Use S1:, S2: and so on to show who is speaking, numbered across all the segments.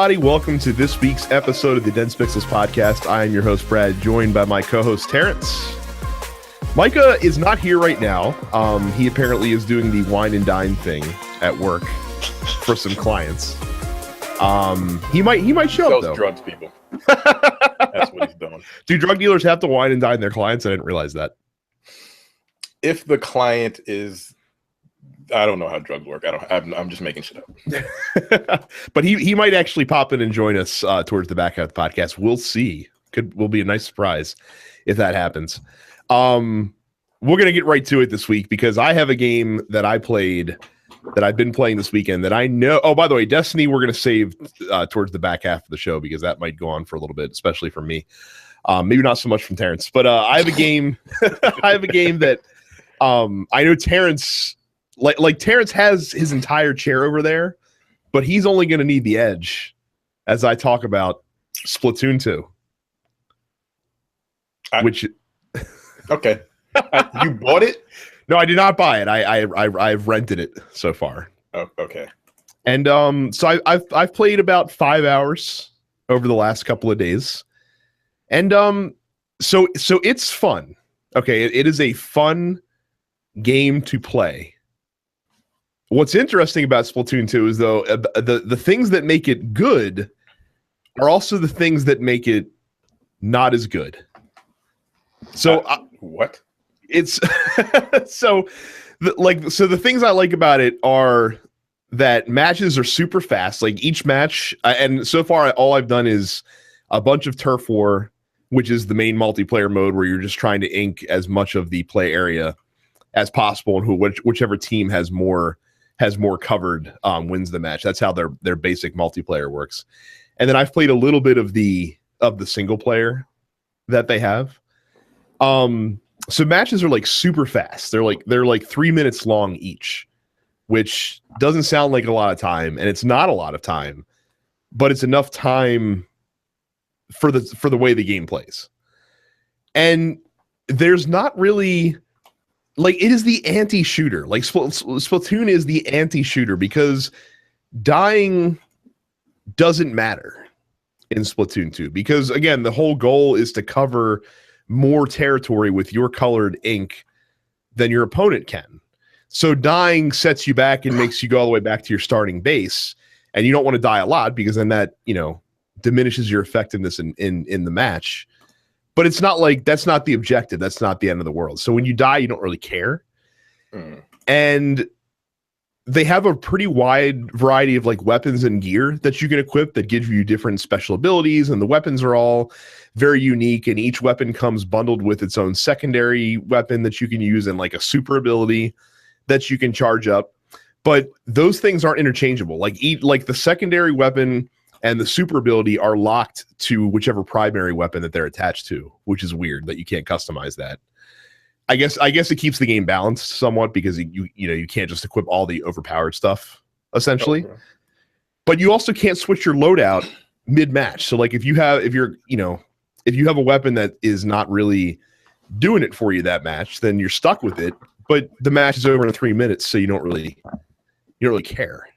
S1: everybody. Welcome to this week's episode of the Dense Pixels podcast. I am your host, Brad, joined by my co-host, Terrence. Micah is not here right now. He apparently is doing the wine and dine thing at work for some clients. He might show up, though.
S2: Drugs, people. That's what he's doing.
S1: Do drug dealers have to wine and dine their clients? I didn't realize that.
S2: If the client is... I don't know how drugs work. I'm just making shit
S1: up. But he might actually pop in and join us towards the back of the podcast. We'll see. Will be a nice surprise if that happens. We're gonna get right to it this week because I have a game that I played that I've been playing this weekend that I know. Oh, by the way, Destiny we're gonna save towards the back half of the show because that might go on for a little bit, especially for me. Maybe not so much from Terrence, but I have a game. I have a game that I know Terrence. Like Terrence has his entire chair over there, but he's only going to need the edge as I talk about Splatoon 2.
S2: Okay. You bought it?
S1: No, I did not buy it. I've rented it so far.
S2: Oh, okay.
S1: And so I've played about 5 hours over the last couple of days, and so it's fun. Okay, it is a fun game to play. What's interesting about Splatoon 2 is, though, the things that make it good are also the things that make it not as good. So
S2: what?
S1: It's so the things I like about it are that matches are super fast. Like each match, and so far all I've done is a bunch of turf war, which is the main multiplayer mode where you're just trying to ink as much of the play area as possible, and whichever team has more covered wins the match. That's how their basic multiplayer works. And then I've played a little bit of the single player that they have. So matches are like super fast. They're like 3 minutes long each, which doesn't sound like a lot of time, and it's not a lot of time, but it's enough time for the way the game plays. And there's not really... Like, it is the anti-shooter. Like, Splatoon is the anti-shooter because dying doesn't matter in Splatoon 2. Because, again, the whole goal is to cover more territory with your colored ink than your opponent can. So dying sets you back and makes you go all the way back to your starting base. And you don't want to die a lot because then that, diminishes your effectiveness in the match. But it's not like that's not the objective. That's not the end of the world. So when you die, you don't really care. And they have a pretty wide variety of like weapons and gear that you can equip that gives you different special abilities. And the weapons are all very unique. And each weapon comes bundled with its own secondary weapon that you can use and like a super ability that you can charge up. But those things aren't interchangeable. Like the secondary weapon and the super ability are locked to whichever primary weapon that they're attached to, which is weird that you can't customize that. I guess it keeps the game balanced somewhat because you can't just equip all the overpowered stuff essentially. Okay. But you also can't switch your loadout mid-match. So like if you have a weapon that is not really doing it for you that match, then you're stuck with it. But the match is over in 3 minutes, so you don't really care.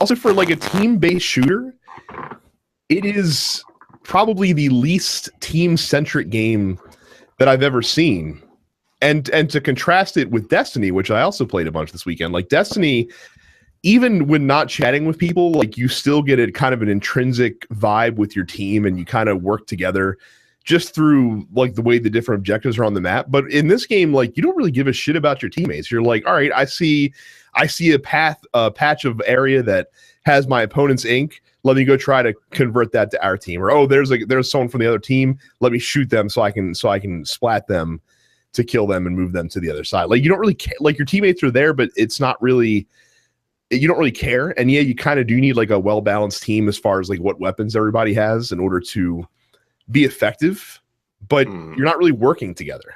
S1: Also, for like a team-based shooter, it is probably the least team-centric game that I've ever seen. And to contrast it with Destiny, which I also played a bunch this weekend, like Destiny, even when not chatting with people, like you still get a kind of an intrinsic vibe with your team and you kind of work together just through like the way the different objectives are on the map. But in this game, like you don't really give a shit about your teammates. You're like, all right, I see a patch of area that has my opponent's ink. Let me go try to convert that to our team. Or, oh, there's someone from the other team. Let me shoot them so I can splat them to kill them and move them to the other side. Like you don't really care. Like your teammates are there, but it's not really, you don't really care. And yeah, you kind of do need like a well-balanced team as far as like what weapons everybody has in order to be effective, but you're not really working together,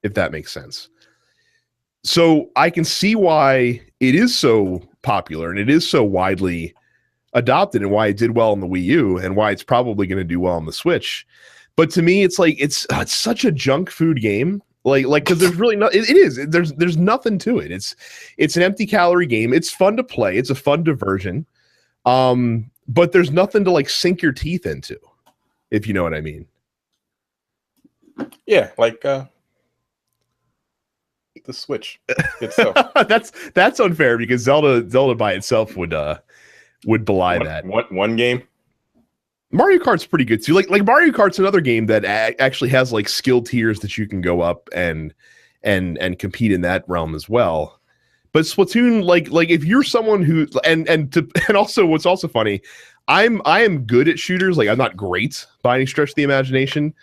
S1: if that makes sense. So I can see why it is so popular and it is so widely adopted and why it did well on the Wii U and why it's probably going to do well on the Switch. But to me, it's like it's such a junk food game. Like because there's really no, it is. There's nothing to it. It's an empty calorie game. It's fun to play. It's a fun diversion. But there's nothing to like sink your teeth into, if you know what I mean.
S2: Yeah, like the Switch itself.
S1: That's unfair because Zelda by itself would belie that.
S2: One game.
S1: Mario Kart's pretty good too. Like Mario Kart's another game that actually has like skill tiers that you can go up and compete in that realm as well. But Splatoon, like if you're someone who and also what's also funny, I am good at shooters. Like I'm not great by any stretch of the imagination,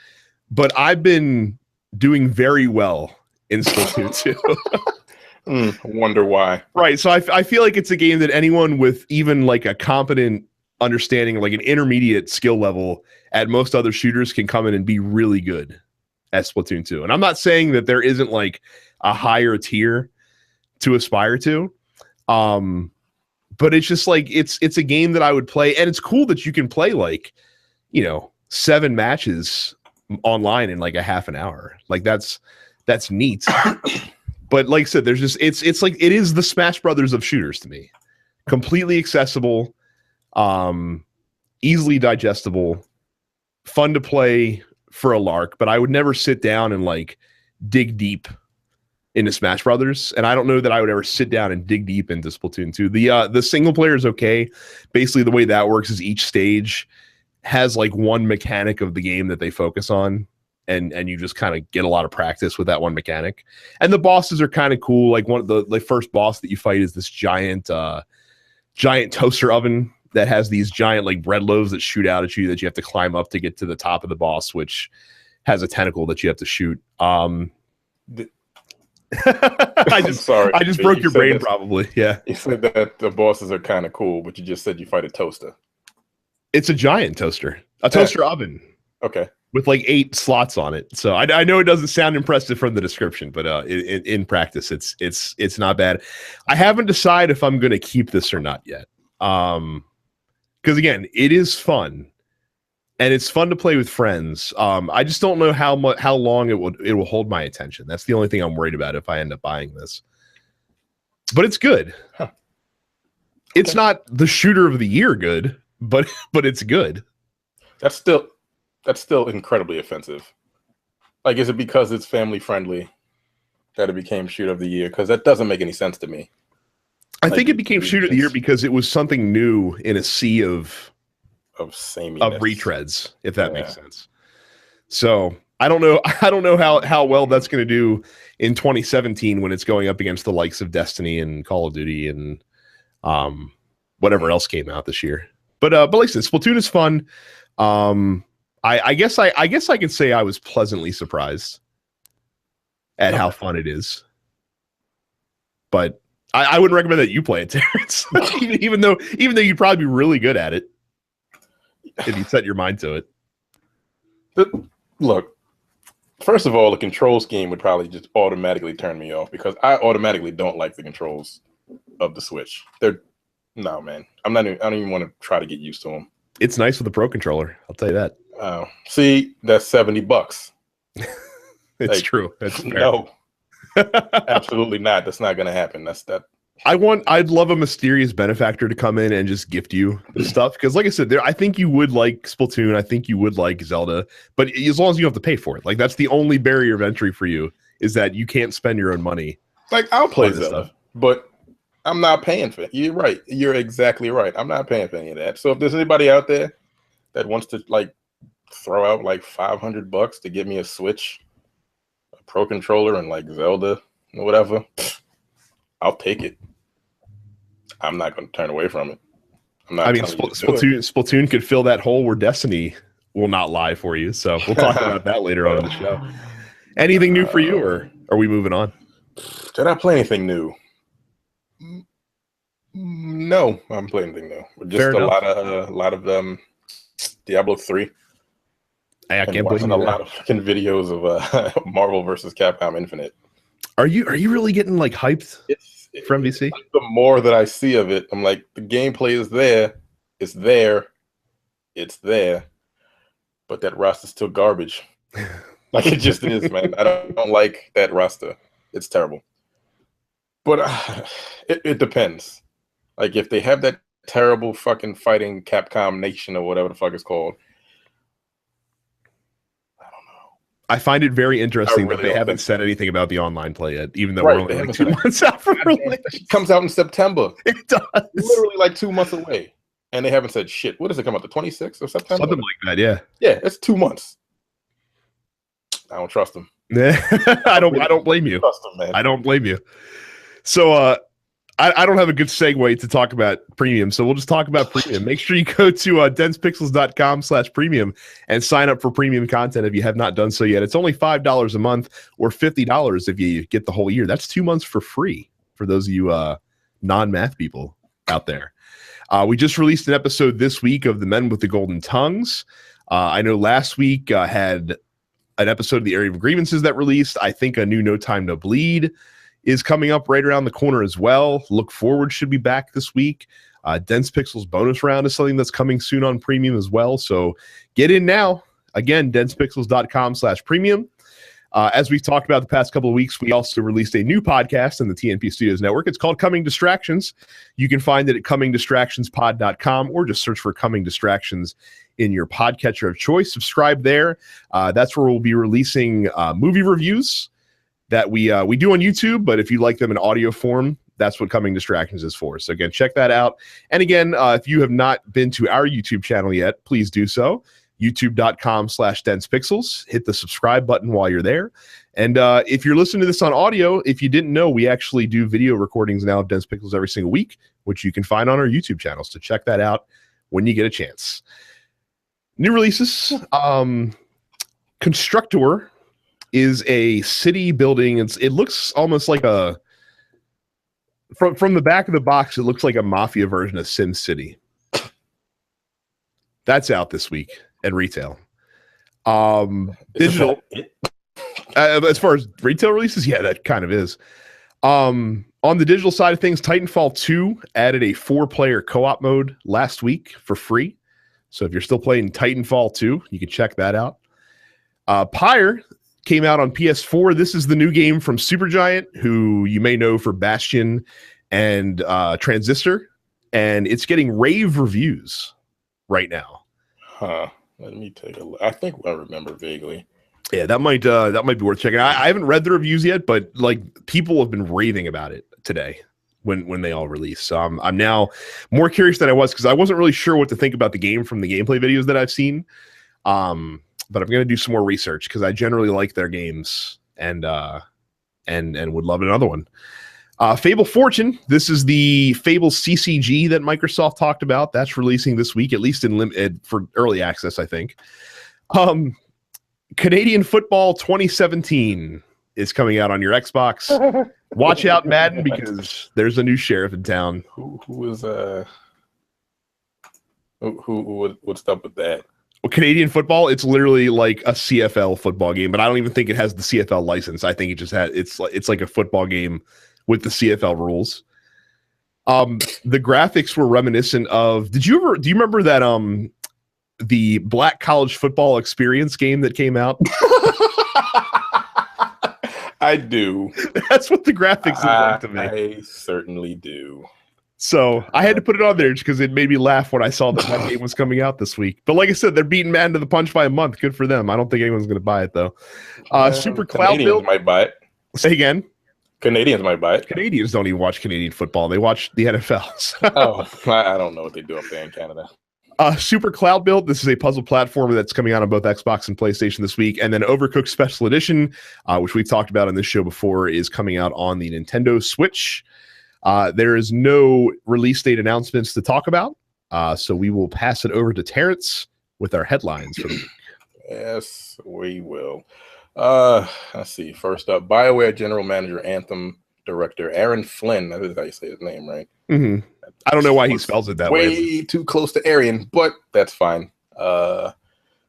S1: but I've been doing very well in Splatoon 2.
S2: Wonder why.
S1: Right. So I feel like it's a game that anyone with even like a competent understanding, like an intermediate skill level at most other shooters, can come in and be really good at Splatoon 2. And I'm not saying that there isn't like a higher tier to aspire to. But it's just like it's a game that I would play, and it's cool that you can play like, 7 matches online in like a half an hour. Like that's neat. But like I said, there's just it's like it is the Smash Brothers of shooters to me. Completely accessible, easily digestible, fun to play for a lark, but I would never sit down and like dig deep into Smash Brothers, and I don't know that I would ever sit down and dig deep into Splatoon 2. The single player is okay. Basically, the way that works is each stage has like one mechanic of the game that they focus on, and you just kind of get a lot of practice with that one mechanic. And the bosses are kind of cool. Like one of the first boss that you fight is this giant toaster oven that has these giant like bread loaves that shoot out at you that you have to climb up to get to the top of the boss, which has a tentacle that you have to shoot. I just broke your brain, probably. Yeah.
S2: You said that the bosses are kind of cool, but you just said you fight a toaster.
S1: It's a giant toaster, a toaster oven.
S2: Okay.
S1: With like 8 slots on it. So I know it doesn't sound impressive from the description, but in practice, it's not bad. I haven't decided if I'm going to keep this or not yet. Because again, it is fun. And it's fun to play with friends. I just don't know how long it will hold my attention. That's the only thing I'm worried about if I end up buying this. But it's good.
S2: Huh.
S1: It's not the shooter of the year good, but it's good.
S2: That's still incredibly offensive. Like, is it because it's family friendly that it became shooter of the year? Because that doesn't make any sense to me.
S1: I think it became shooter of the year because it was something new in a sea of retreads, if that makes sense. So I don't know how well that's going to do in 2017 when it's going up against the likes of Destiny and Call of Duty and whatever else came out this year. But like I said, Splatoon is fun. I guess I can say I was pleasantly surprised at how fun it is. But I wouldn't recommend that you play it, Terrence. even though you'd probably be really good at it if you set your mind to it.
S2: Look, first of all, the control scheme would probably just automatically turn me off because I automatically don't like the controls of the Switch. No, man. I don't even want to try to get used to them.
S1: It's nice with a Pro Controller. I'll tell you that.
S2: See, that's $70.
S1: It's true. That's fair.
S2: No, absolutely not. That's not going to happen.
S1: I'd love a mysterious benefactor to come in and just gift you the stuff. Because like I said, I think you would like Splatoon. I think you would like Zelda. But as long as you have to pay for it. Like that's the only barrier of entry for you is that you can't spend your own money.
S2: Like I'll play Zelda, but I'm not paying for it. You're right. You're exactly right. I'm not paying for any of that. So if there's anybody out there that wants to like throw out like $500 to get me a Switch, a Pro Controller, and like Zelda or whatever, I'll take it. I'm not going to turn away from it.
S1: Splatoon could fill that hole where Destiny will not lie for you. So we'll talk about that later on in the show. Anything new for you, or are we moving on?
S2: Did I play anything new? No, I haven't played anything new. Just a lot of Diablo 3.
S1: I can't believe
S2: a lot of fucking videos of Marvel versus Capcom Infinite.
S1: Are you really getting like hyped for MVC?
S2: The more that I see of it, I'm like, the gameplay is there, it's there, but that roster's still garbage. Like it just is, man. I don't like that roster. It's terrible. But it depends. Like if they have that terrible fucking fighting Capcom Nation or whatever the fuck it's called. I don't know.
S1: I find it very interesting that they haven't said anything about the online play yet, even though we're only like 2 months out from release.
S2: It comes out in September.
S1: It does.
S2: Literally like 2 months away. And they haven't said shit. What does it come out, the 26th of September?
S1: Something like that, yeah.
S2: Yeah, it's 2 months. I don't trust them.
S1: I don't blame you.
S2: Trust them, man.
S1: I don't blame you. So I don't have a good segue to talk about premium, so we'll just talk about premium. Make sure you go to densepixels.com/premium and sign up for premium content if you have not done so yet. It's only $5 a month or $50 if you get the whole year. That's 2 months for free for those of you non-math people out there. We just released an episode this week of The Men with the Golden Tongues. I know last week had an episode of The Area of Grievances that released. I think a new No Time to Bleed is coming up right around the corner as well. Look Forward should be back this week. Dense Pixels bonus round is something that's coming soon on premium as well. So get in now. Again, densepixels.com/premium. As we've talked about the past couple of weeks, we also released a new podcast in the TNP Studios network. It's called Coming Distractions. You can find it at comingdistractionspod.com or just search for Coming Distractions in your podcatcher of choice. Subscribe there. That's where we'll be releasing movie reviews that we do on YouTube, but if you like them in audio form, that's what Coming Distractions is for. So again, check that out. And again, if you have not been to our YouTube channel yet, please do so. youtube.com/densepixels. Hit the subscribe button while you're there. And if you're listening to this on audio, if you didn't know, we actually do video recordings now of Dense Pixels every single week, which you can find on our YouTube channel. So check that out when you get a chance. New releases. Constructor is a city building. It looks almost like a from the back of the box. It looks like a mafia version of Sim City. That's out this week at retail. Digital. As far as retail releases, yeah, that kind of is. On the digital side of things, Titanfall 2 added a 4-player co-op mode last week for free. So if you're still playing Titanfall 2, you can check that out. Pyre came out on PS4. This is the new game from Supergiant, who you may know for Bastion and Transistor, and it's getting rave reviews right now.
S2: Huh. Let me take a look. I think I remember vaguely.
S1: Yeah, that might be worth checking. I haven't read the reviews yet, but like people have been raving about it today when they all release. So I'm now more curious than I was because I wasn't really sure what to think about the game from the gameplay videos that I've seen. But I'm going to do some more research because I generally like their games and would love another one. Fable Fortune. This is the Fable CCG that Microsoft talked about. That's releasing this week, at least in for early access, I think. Canadian Football 2017 is coming out on your Xbox. Watch out, Madden, because there's a new sheriff in town.
S2: What's up with that?
S1: Well, Canadian football, it's literally like a CFL football game, but I don't even think it has the CFL license. I think it just it's like a football game with the CFL rules. The graphics were reminiscent of. Do you remember that the Black College Football Experience game that came out?
S2: I do.
S1: That's what the graphics look like to me.
S2: I certainly do.
S1: So I had to put it on there just because it made me laugh when I saw that game was coming out this week. But like I said, they're beating Madden to the punch by a month. Good for them. I don't think anyone's going to buy it, though. Super Cloud
S2: Canadians
S1: Build
S2: might buy it.
S1: Say again?
S2: Canadians might buy it.
S1: Canadians don't even watch Canadian football. They watch the NFL.
S2: Oh, I don't know what they do up there in Canada.
S1: Super Cloud Build. This is a puzzle platformer that's coming out on both Xbox and PlayStation this week. And then Overcooked Special Edition, which we've talked about on this show before, is coming out on the Nintendo Switch. There is no release date announcements to talk about, so we will pass it over to Terrence with our headlines for the week.
S2: Yes, we will. Let's see. First up, BioWare General Manager, Anthem Director Aaron Flynn. That is how you say his name, right?
S1: Mm-hmm. I don't know why he spells it that way.
S2: Way too close to Aryan, but that's fine.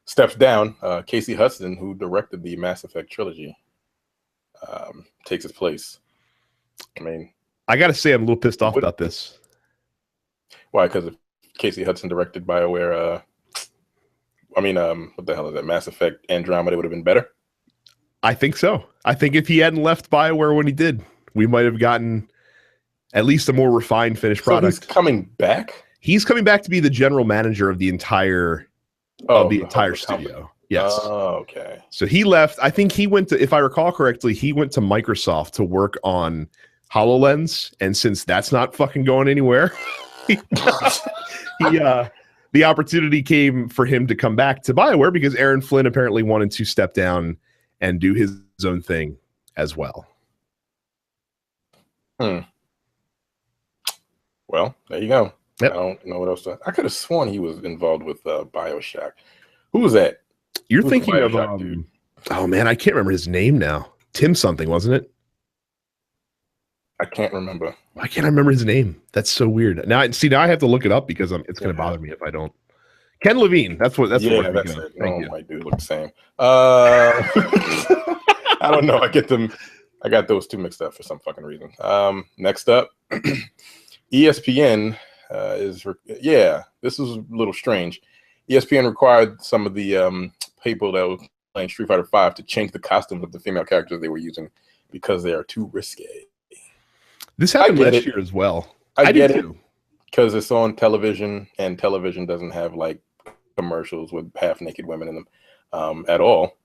S2: Steps down. Casey Hudson, who directed the Mass Effect trilogy, takes his place. I mean, I
S1: gotta say, I'm a little pissed off about this.
S2: Why? Because if Casey Hudson directed BioWare, what the hell is that? Mass Effect Andromeda would have been better.
S1: I think so. I think if he hadn't left BioWare when he did, we might have gotten at least a more refined finished product.
S2: He's coming back?
S1: He's coming back to be the general manager of the entire studio. Yes.
S2: Oh, okay.
S1: So he left. I think he went to, if I recall correctly, he went to Microsoft to work on HoloLens. And since that's not fucking going anywhere, the opportunity came for him to come back to BioWare because Aaron Flynn apparently wanted to step down and do his own thing as well.
S2: Well, there you go.
S1: Yep.
S2: I don't know what else I could have sworn he was involved with BioShock. Who was that?
S1: You're thinking of oh man, I can't remember his name now. Tim something, wasn't it?
S2: I can't remember.
S1: I can't remember his name. That's so weird. Now I have to look it up because it's going to bother me if I don't. Ken Levine. That's what. That's
S2: it.
S1: Thank you.
S2: My dude look the same. I don't know. I got those two mixed up for some fucking reason. Next up, ESPN this is a little strange. ESPN required some of the people that were playing Street Fighter V to change the costumes of the female characters they were using because they are too risque.
S1: This happened last year as well.
S2: I get it because it's on television, and television doesn't have like commercials with half naked women in them at all.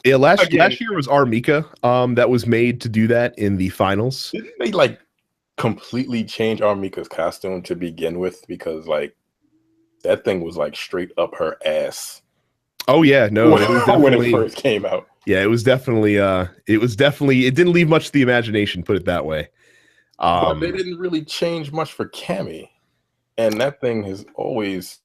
S1: Yeah, last year was Armika that was made to do that in the finals.
S2: Didn't they like completely change Armika's costume to begin with? Because like that thing was like straight up her ass.
S1: Oh yeah, no, it was definitely,
S2: when it first came out.
S1: Yeah, it was definitely it didn't leave much to the imagination, put it that way.
S2: But they didn't really change much for Cammy, and that thing has always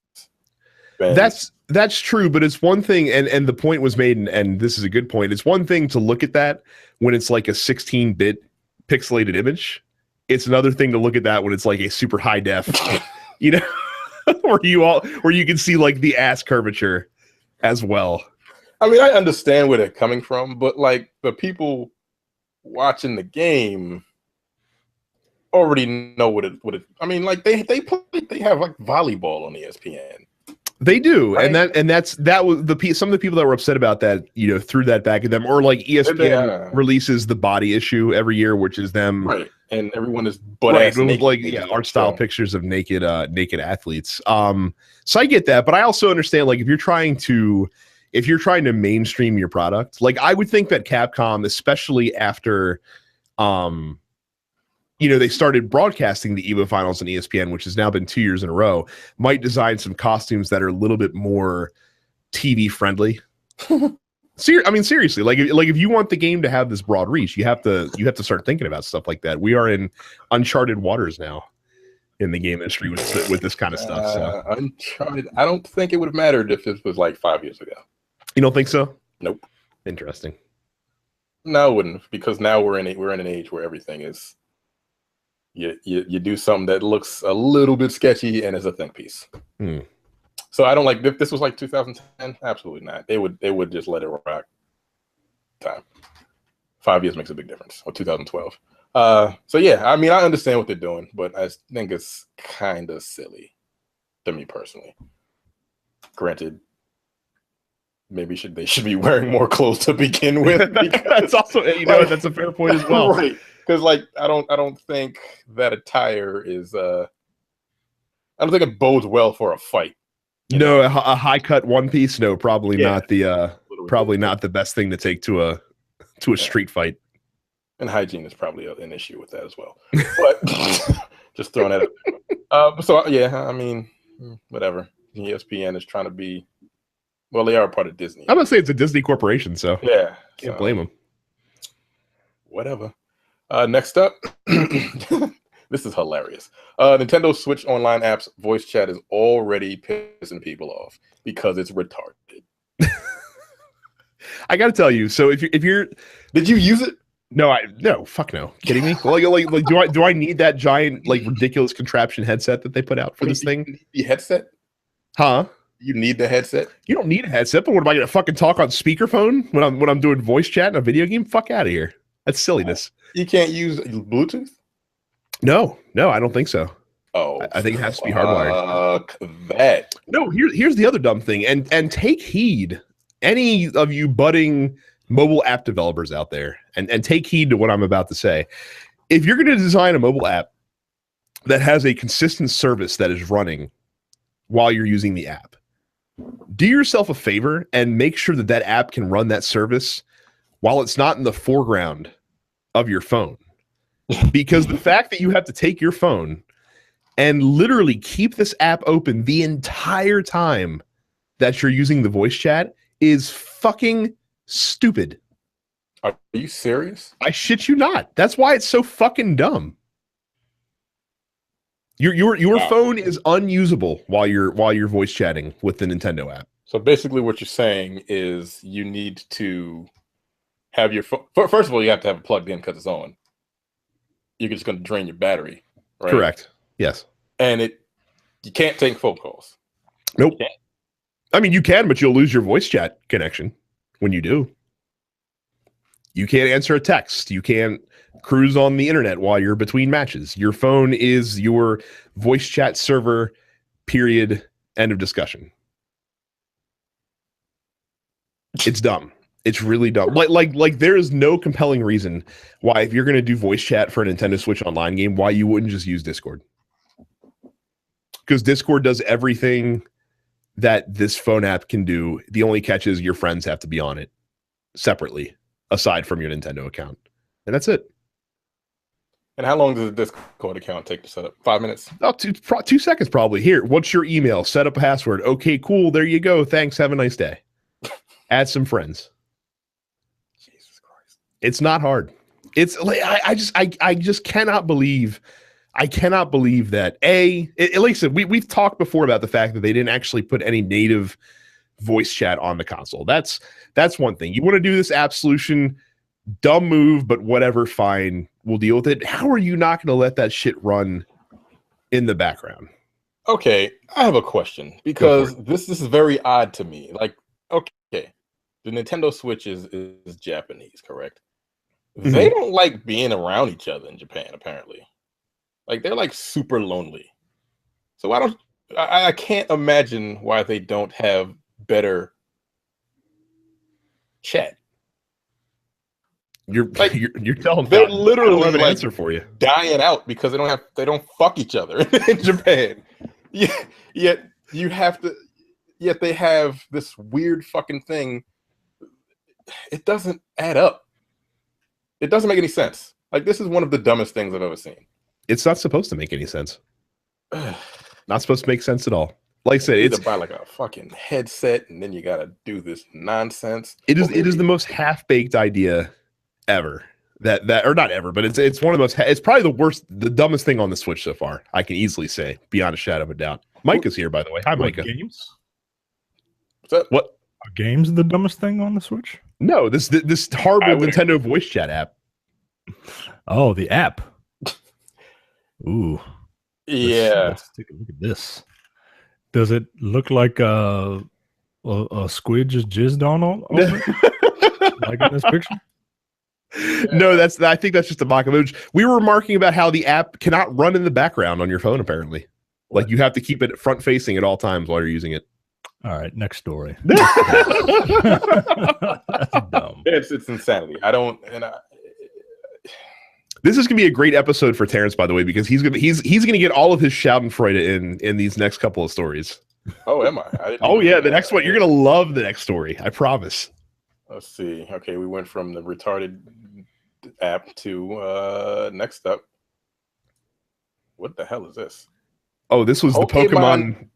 S2: been. That's true, but it's one thing, and the point was made, and this is a good point. It's one thing to look at that when it's like a 16-bit pixelated image. It's another thing to look at that when it's like a super high def, where you can see like the ass curvature as well. I mean, I understand where they're coming from, but like the people watching the game already know what it. I mean, like they have like volleyball on ESPN.
S1: They do,
S2: right?
S1: and that was some of the people that were upset about that, threw that back at them, or like ESPN releases the body issue every year, which is them,
S2: right? And everyone is butt ass naked,
S1: like art style pictures of naked athletes. So I get that, but I also understand like if you're trying to mainstream your product, like I would think that Capcom, especially after they started broadcasting the EVO finals on ESPN, which has now been 2 years in a row, might design some costumes that are a little bit more TV friendly. Seriously, like if you want the game to have this broad reach, you have to start thinking about stuff like that. We are in uncharted waters now in the game industry with this kind of stuff. So.
S2: Uncharted. I don't think it would have mattered if this was like 5 years ago.
S1: You don't think so?
S2: Nope.
S1: Interesting.
S2: No, it wouldn't, because now we're in an age where everything is. You do something that looks a little bit sketchy and is a think piece. So I don't like if this was like 2010. Absolutely not. They would just let it rock. Time. 5 years makes a big difference. Or 2012. So yeah, I mean I understand what they're doing, but I think it's kind of silly to me personally. Granted, maybe they should be wearing more clothes to begin with.
S1: That's also that's a fair point as well.
S2: Right. Because like I don't think that attire is I don't think it bodes well for a fight.
S1: No, a high cut one piece. No, probably not the best thing to take to a street fight.
S2: And hygiene is probably an issue with that as well. But just throwing that up. So yeah, I mean, whatever. ESPN is trying to be. Well, they are part of Disney.
S1: I'm gonna say it's a Disney corporation, so
S2: yeah,
S1: can't blame them.
S2: Whatever. Next up, this is hilarious. Nintendo Switch Online app's voice chat is already pissing people off because it's retarded.
S1: I got to tell you. So if you're,
S2: did you use it?
S1: No, fuck no. Kidding me? like do I need that giant like ridiculous contraption headset that they put out for this thing?
S2: The headset?
S1: Huh?
S2: You need the headset? You
S1: don't need a headset, but what am I gonna fucking talk on speakerphone when I'm doing voice chat in a video game? Fuck out of here. That's silliness.
S2: You can't use Bluetooth?
S1: No, I don't think so.
S2: Oh,
S1: I think it has to be hardwired.
S2: That.
S1: No, here's the other dumb thing, and take heed, any of you budding mobile app developers out there, and take heed to what I'm about to say. If you're going to design a mobile app that has a consistent service that is running while you're using the app, do yourself a favor and make sure that that app can run that service while it's not in the foreground of your phone. Because the fact that you have to take your phone and literally keep this app open the entire time that you're using the voice chat is fucking stupid.
S2: Are you serious?
S1: I shit you not. That's why it's so fucking dumb. Your phone is unusable while you're voice chatting with the Nintendo app.
S2: So basically what you're saying is you need to have your phone. First of all, you have to have it plugged in because it's on. You're just going to drain your battery, right?
S1: Correct. Yes.
S2: And you can't take phone calls.
S1: Nope. I mean, you can, but you'll lose your voice chat connection when you do. You can't answer a text. You can't cruise on the internet while you're between matches. Your phone is your voice chat server, period, end of discussion. It's dumb. It's really dumb. Like there is no compelling reason why, if you're going to do voice chat for a Nintendo Switch Online game, why you wouldn't just use Discord. Because Discord does everything that this phone app can do. The only catch is your friends have to be on it separately, aside from your Nintendo account. And that's it.
S2: And how long does a Discord account take to set up? 5 minutes?
S1: Oh, 2 seconds probably. Here, what's your email? Set up a password. Okay, cool. There you go. Thanks. Have a nice day. Add some friends.
S2: Jesus Christ.
S1: It's not hard. It's like I just cannot believe. I cannot believe that like I said, we've talked before about the fact that they didn't actually put any native voice chat on the console. That's one thing. You want to do this app solution, dumb move, but whatever, fine. We'll deal with it. How are you not going to let that shit run in the background?
S2: Okay, I have a question because this is very odd to me. Like, okay, the Nintendo Switch is Japanese, correct? Mm-hmm. They don't like being around each other in Japan, apparently. Like, they're like super lonely. So I can't imagine why they don't have better chat.
S1: You're telling
S2: they're literally
S1: have an
S2: like
S1: answer for you,
S2: dying out because they don't fuck each other in Japan. Yet they have this weird fucking thing. It doesn't add up. It doesn't make any sense. Like, this is one of the dumbest things I've ever seen.
S1: It's not supposed to make any sense. Not supposed to make sense at all. Like I said, it's
S2: buy like a fucking headset, and then you gotta do this nonsense.
S1: It is the most half-baked idea ever. That or not ever, but it's one of the most. It's probably the dumbest thing on the Switch so far. I can easily say, beyond a shadow of a doubt. Micah's here, by the way. Hi, Micah.
S3: Games?
S2: What's up?
S1: What?
S3: Are games the dumbest thing on the Switch?
S1: No, this horrible Nintendo voice chat app.
S3: Oh, the app. Ooh.
S2: Yeah.
S3: Let's take a look at this. Does it look like a squid just jizzed on it? Like in this picture?
S1: No, I think that's just a mock image. We were remarking about how the app cannot run in the background on your phone, apparently. Like, you have to keep it front facing at all times while you're using it.
S3: All right, next story.
S2: That's dumb. It's insanity.
S1: This is gonna be a great episode for Terrence, by the way, because he's gonna get all of his Schadenfreude in these next couple of stories.
S2: Oh, am I?
S1: Oh yeah, the next one, you're gonna love the next story. I promise.
S2: Let's see. Okay, we went from the retarded app to next up. What the hell is this?
S1: Oh, this was the Pokemon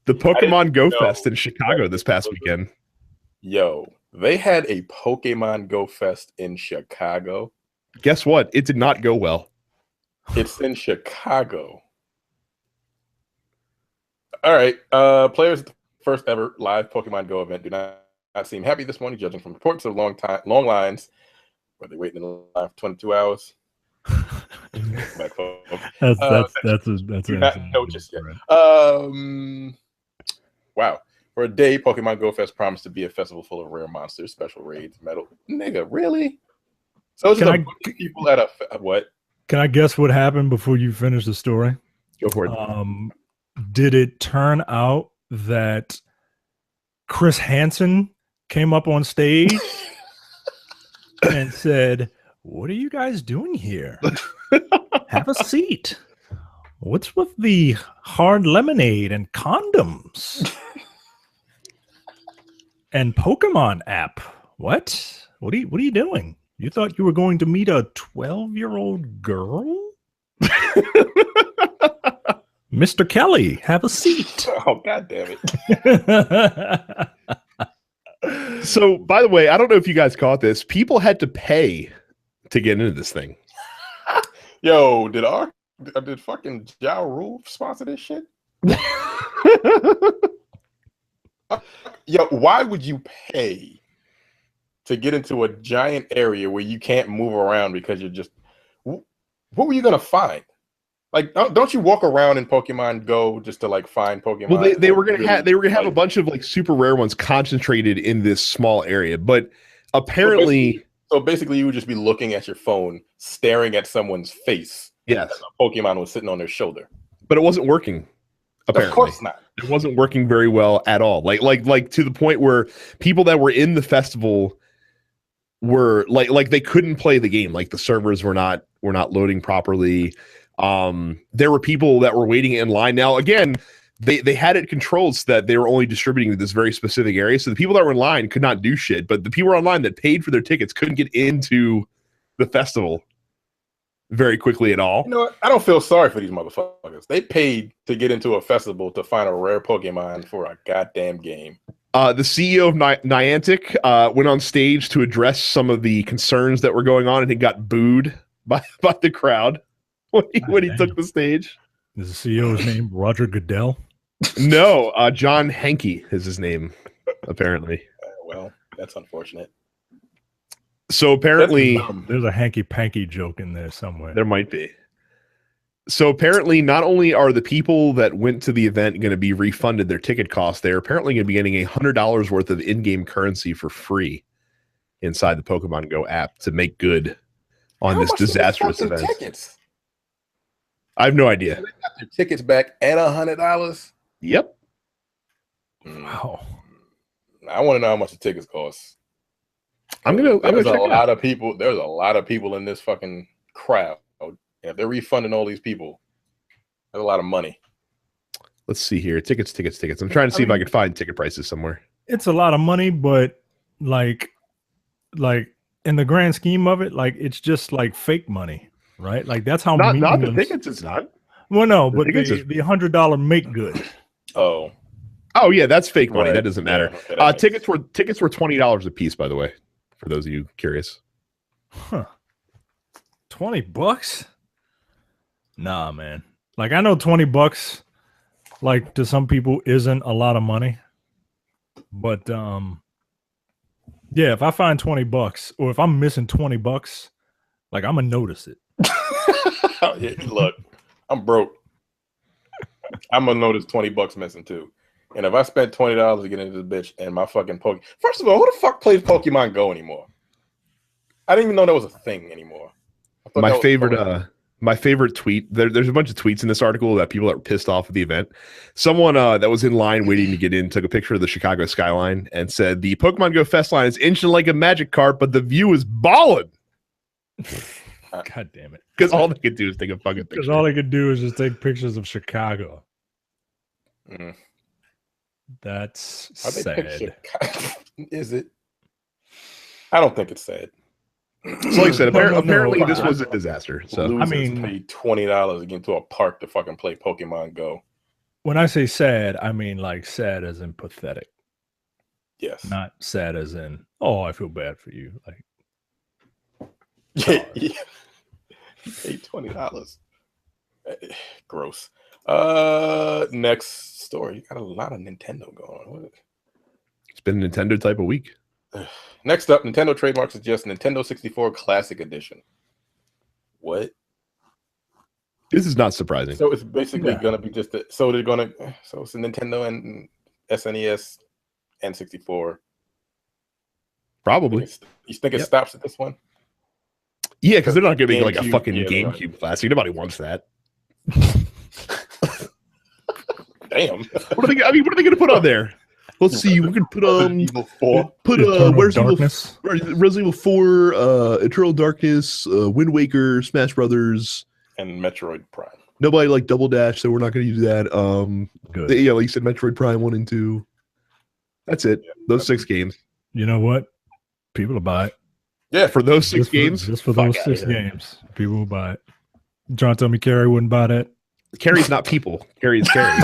S1: the Pokemon Go Fest in Chicago this past weekend.
S2: Yo, they had a Pokemon Go Fest in Chicago.
S1: Guess what? It did not go well.
S2: It's in Chicago. All right. Players at the first ever live Pokemon Go event do not seem happy this morning, judging from reports of long lines. Were they waiting in the line for 22 hours?
S3: That's
S2: not know just yet. Wow. For a day, Pokemon Go Fest promised to be a festival full of rare monsters, special raids, metal. Nigga, really? So it's just people at a what?
S3: Can I guess what happened before you finish the story?
S1: Go for it.
S3: Did it turn out that Chris Hansen came up on stage and said, "What are you guys doing here?" Have a seat. What's with the hard lemonade and condoms? And Pokemon app. What? What are you doing? You thought you were going to meet a 12-year-old girl? Mr. Kelly, have a seat.
S2: Oh, God damn it.
S1: So, by the way, I don't know if you guys caught this. People had to pay to get into this thing.
S2: Yo, did fucking Ja Rule sponsor this shit? Yo, why would you pay to get into a giant area where you can't move around because you're just... What were you gonna find? Like, don't you walk around in Pokemon Go just to like find Pokemon?
S1: Well, they were gonna have a bunch of like super rare ones concentrated in this small area, but apparently,
S2: so basically, you would just be looking at your phone, staring at someone's face.
S1: Yes,
S2: a Pokemon was sitting on their shoulder,
S1: but it wasn't working. Apparently,
S2: of course not.
S1: It wasn't working very well at all. Like to the point where people that were in the festival were like they couldn't play the game. Like the servers were not loading properly. There were people that were waiting in line. Now, again, they had it controlled so that they were only distributing to this very specific area. So the people that were in line could not do shit, but the people online that paid for their tickets couldn't get into the festival very quickly at all.
S2: You know what? I don't feel sorry for these motherfuckers. They paid to get into a festival to find a rare Pokemon for a goddamn game.
S1: The CEO of Niantic went on stage to address some of the concerns that were going on, and he got booed by the crowd when he took the stage.
S3: Is the CEO's name Roger Goodell?
S1: No, John Hankey is his name, apparently.
S2: Well, that's unfortunate.
S1: So apparently,
S3: there's a hanky-panky joke in there somewhere.
S1: There might be. So apparently, not only are the people that went to the event going to be refunded their ticket costs, they're apparently going to be getting $100 worth of in-game currency for free inside the Pokemon Go app to make good on this disastrous event.
S2: Tickets?
S1: I have no idea.
S2: So they got their tickets back at $100.
S1: Yep.
S2: Wow. I want to know how much the tickets cost.
S1: There's
S2: a lot of people. There's a lot of people in this fucking crowd. If they're refunding all these people, that's a lot of money.
S1: Let's see here. Tickets. I'm trying to see if I can find ticket prices somewhere.
S3: It's a lot of money, but like in the grand scheme of it, like it's just like fake money, right? Like that's how
S1: not the tickets. It's not.
S3: Well, no, but the $100 make good.
S2: Oh
S1: yeah, that's fake money. Right. That doesn't matter.
S2: Yeah, okay,
S1: tickets were $20 a piece, by the way, for those of you curious.
S3: Huh. $20? Nah, man. Like I know $20, like to some people, isn't a lot of money. But yeah, if I find $20 or if I'm missing $20, like I'm gonna notice it.
S2: Look, I'm broke. I'm gonna notice $20 missing too. And if I spent $20 to get into this bitch and my fucking Pokemon, first of all, who the fuck plays Pokemon Go anymore? I didn't even know that was a thing anymore. My favorite tweet. There's a bunch of tweets in this article about people that were pissed off at the event. Someone that was in line waiting to get in took a picture of the Chicago skyline and said, "The Pokemon Go Fest line is inching like a magic cart, but the view is ballin'."
S3: God damn it!
S1: Because all they could do is take a fucking picture.
S3: Because all they could do is just take pictures of Chicago.
S2: Mm.
S3: That's sad.
S2: Is it? I don't think it's sad.
S1: So like I said, apparently this was a disaster. So
S2: I mean, pay $20 to get into a park to fucking play Pokemon Go.
S3: When I say sad, I mean like sad as in pathetic.
S2: Yes.
S3: Not sad as in, oh, I feel bad for you. Like,
S2: yeah. You paid $20. Gross. Next story. Got a lot of Nintendo going on.
S1: It's been a Nintendo type of week.
S2: Next up, Nintendo trademark suggests Nintendo 64 Classic Edition. What?
S1: This is not surprising.
S2: So it's basically going to be just so it's a Nintendo and SNES and 64.
S1: Probably.
S2: You think it stops at this one?
S1: Yeah, because they're not going to make like a fucking GameCube Classic. Nobody wants that.
S2: Damn.
S1: What are they going to put on there? Let's see. We could put
S2: Evil 4.
S1: Put
S3: Eternal
S1: where's
S3: Darkness.
S1: Resident Evil 4, Eternal Darkness, Wind Waker, Smash Brothers,
S2: and Metroid Prime.
S1: Nobody like Double Dash, so we're not going to use that.
S3: Good.
S1: Yeah, like you said, Metroid Prime 1 and 2. That's it.
S2: Yeah,
S1: those 6 games.
S3: You know what? People will buy it.
S2: Yeah,
S1: For those 6 games?
S3: Just for those 6 games. People will buy it. John told me Carrie wouldn't buy that.
S1: Carrie's not people. Carrie is Carrie.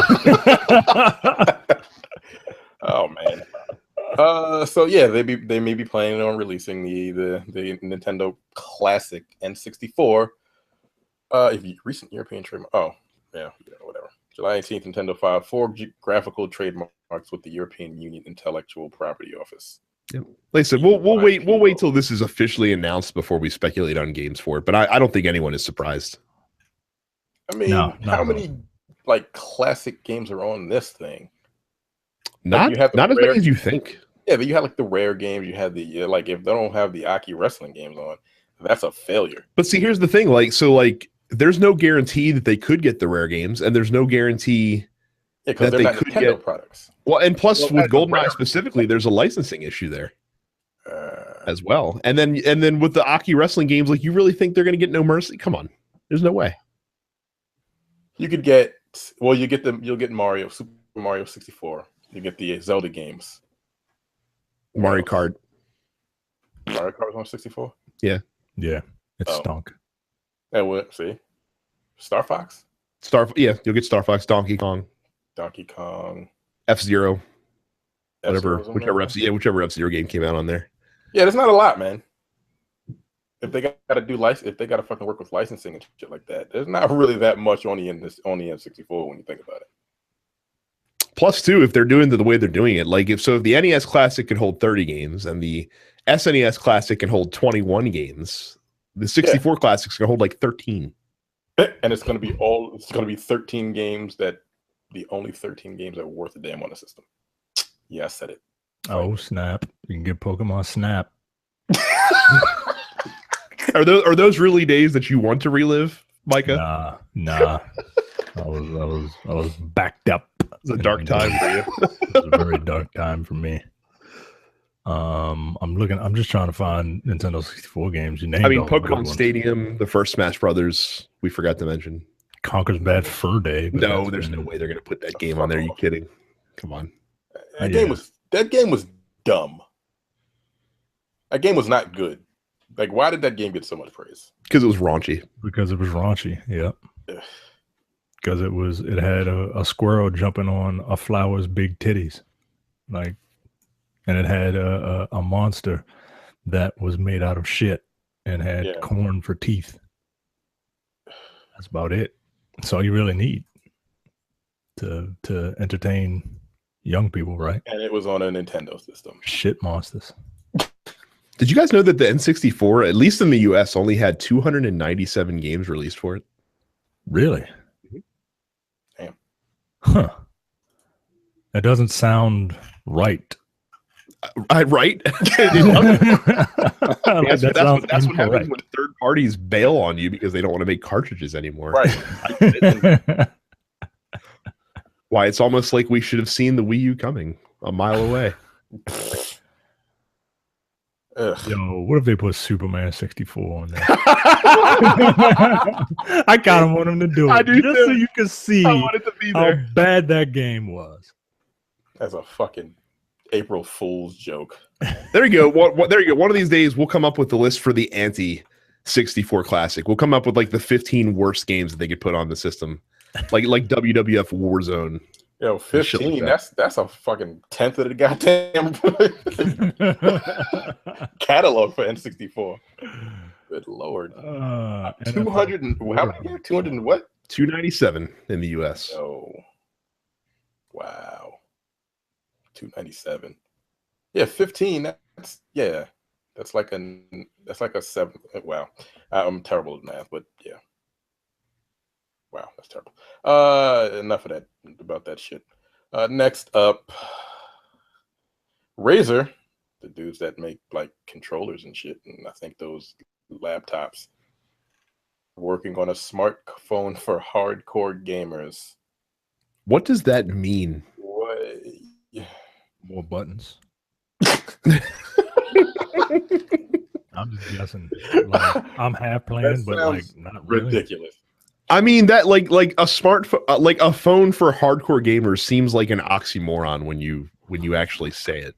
S2: Oh man. So yeah, they may be planning on releasing the Nintendo Classic N64. If you recent European trademark. Oh yeah, whatever. July 18th, Nintendo filed 4 graphical trademarks with the European Union Intellectual Property Office.
S1: Yep. Like I said, we'll wait till this is officially announced before we speculate on games for it. But I don't think anyone is surprised.
S2: I mean, how many like classic games are on this thing?
S1: Not as many as you think.
S2: Yeah, but you had like the rare games. You had the like if they don't have the Aki wrestling games on, that's a failure.
S1: But see, here's the thing: there's no guarantee that they could get the rare games, and there's no guarantee
S2: because they're not Nintendo products.
S1: Well, and plus with GoldenEye specifically, there's a licensing issue there as well. And then with the Aki wrestling games, like you really think they're going to get No Mercy? Come on, there's no way.
S2: You could get you'll get Mario, Super Mario 64. You get the Zelda games.
S1: Mario Kart.
S2: Mario Kart was on 64?
S1: Yeah.
S3: Yeah. It stunk.
S2: And what? See? Star Fox?
S1: You'll get Star Fox, Donkey Kong, F-Zero, whichever F-Zero game came out on there.
S2: Yeah, there's not a lot, man. If they got to fucking work with licensing and shit like that, there's not really that much on the N64 when you think about it.
S1: Plus, too, if they're doing the way they're doing it, if the NES Classic can hold 30 games and the SNES Classic can hold 21 games, the 64 Classic's gonna hold like 13.
S2: And it's gonna be 13 games that the only 13 games that are worth a damn on the system. Yeah, I said it.
S3: Oh snap! You can get Pokemon Snap.
S1: Are those really days that you want to relive, Micah?
S3: Nah. I was backed up.
S1: It was a dark time for you.
S3: It was a very dark time for me. I'm just trying to find Nintendo 64 games. You named
S1: Pokemon Stadium, the first Smash Brothers, we forgot to mention.
S3: Conker's Bad Fur Day.
S1: No, there's no way they're gonna put that game on there. Are you kidding? Come on.
S2: That game was dumb. That game was not good. Like, why did that game get so much praise?
S1: Because it was raunchy.
S3: Yeah. Because it had a squirrel jumping on a flower's big titties, and it had a monster that was made out of shit and had corn for teeth. That's about it. That's all you really need to entertain young people, right?
S2: And it was on a Nintendo system.
S3: Shit monsters.
S1: Did you guys know that the N64, at least in the US, only had 297 games released for it?
S3: Really?
S2: Damn.
S3: Huh. That doesn't sound right.
S1: Right? That's what happens when third parties bail on you because they don't want to make cartridges anymore.
S2: Right.
S1: Why, it's almost like we should have seen the Wii U coming a mile away.
S3: Yo, what if they put Superman 64 on there? I kind of want them to do it.
S1: I do
S3: just
S1: too.
S3: So you can see
S1: how
S3: bad that game was.
S2: That's a fucking April Fool's joke.
S1: There you go. There you go. One of these days, we'll come up with the list for the anti-64 Classic. We'll come up with like the 15 worst games that they could put on the system, like WWF Warzone.
S2: Yo, 15. Like that's a fucking tenth of the goddamn catalog for N64. Good lord. 200 and how many? 200 and what?
S1: 297 in the US.
S2: Oh, wow. 297. Yeah, 15. That's like a 7. Wow, I'm terrible at math, but yeah. Wow, that's terrible. Enough of that about that shit. Next up, Razer, the dudes that make like controllers and shit, and I think those laptops, working on a smartphone for hardcore gamers.
S1: What does that mean?
S3: buttons. I'm just guessing. Like, I'm half playing, but like not really.
S2: Ridiculous.
S1: I mean that like a smartphone, like a phone for hardcore gamers seems like an oxymoron when you actually say it.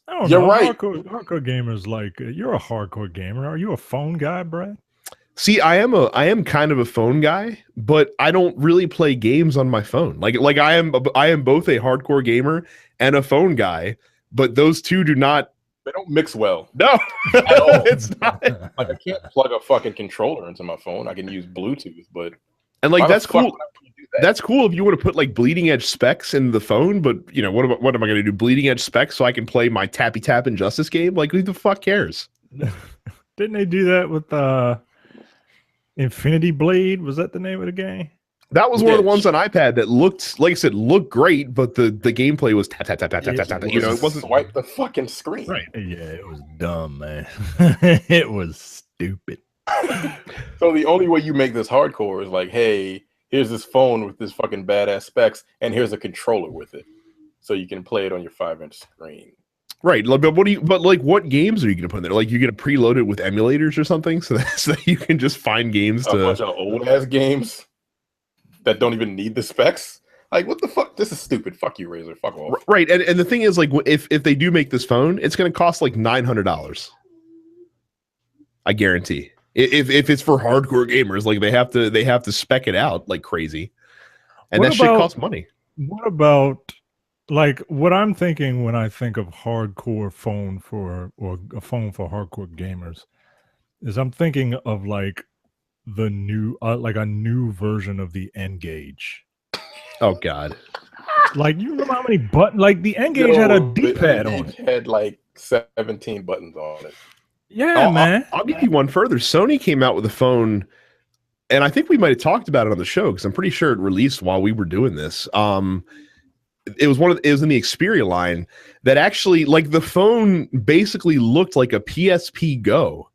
S3: I don't
S2: You're
S3: know.
S2: right.
S3: Hardcore gamers, like you're a hardcore gamer. Are you a phone guy, Brad?
S1: See, I am kind of a phone guy, but I don't really play games on my phone. Like I am both a hardcore gamer and a phone guy, but those two do not.
S2: They don't mix well.
S1: No,
S2: at all.
S1: It's not.
S2: Like I can't plug a fucking controller into my phone. I can use Bluetooth, but
S1: and like that's cool.
S2: That?
S1: That's cool if you want to put like bleeding edge specs in the phone, but you know what am I going to do? Bleeding edge specs so I can play my Tappy Tap Injustice game? Like who the fuck cares?
S3: Didn't they do that with Infinity Blade? Was that the name of the game?
S1: That was one of the ones on iPad that looked, like I said, looked great, but the gameplay was tap tap tap tap tap tap tap. You know, it wasn't
S2: swipe the fucking screen.
S3: Right? Yeah, it was dumb, man. It was stupid.
S2: So the only way you make this hardcore is like, hey, here's this phone with this fucking badass specs, and here's a controller with it, so you can play it on your 5-inch screen.
S1: Right, but what games are you gonna put in there? Like you're gonna preload it with emulators or something, so that you can just find games
S2: a bunch of old ass games that don't even need the specs. Like what the fuck? This is stupid. Fuck you, Razer. Fuck off.
S1: Right, and the thing is, like, if they do make this phone, it's gonna cost like $900. I guarantee. If it's for hardcore gamers, like they have to spec it out like crazy, and shit costs money.
S3: What about like what I'm thinking when I think of hardcore phone or a phone for hardcore gamers is I'm thinking of like the new like a new version of the N-Gage.
S1: Oh God!
S3: Like you remember how many buttons? Like the N-Gage had a D-pad on it.
S2: Had like 17 buttons on it.
S3: Yeah, man.
S1: I'll give you one further. Sony came out with a phone, and I think we might have talked about it on the show because I'm pretty sure it released while we were doing this. It was in the Xperia line that actually, like, the phone basically looked like a PSP Go,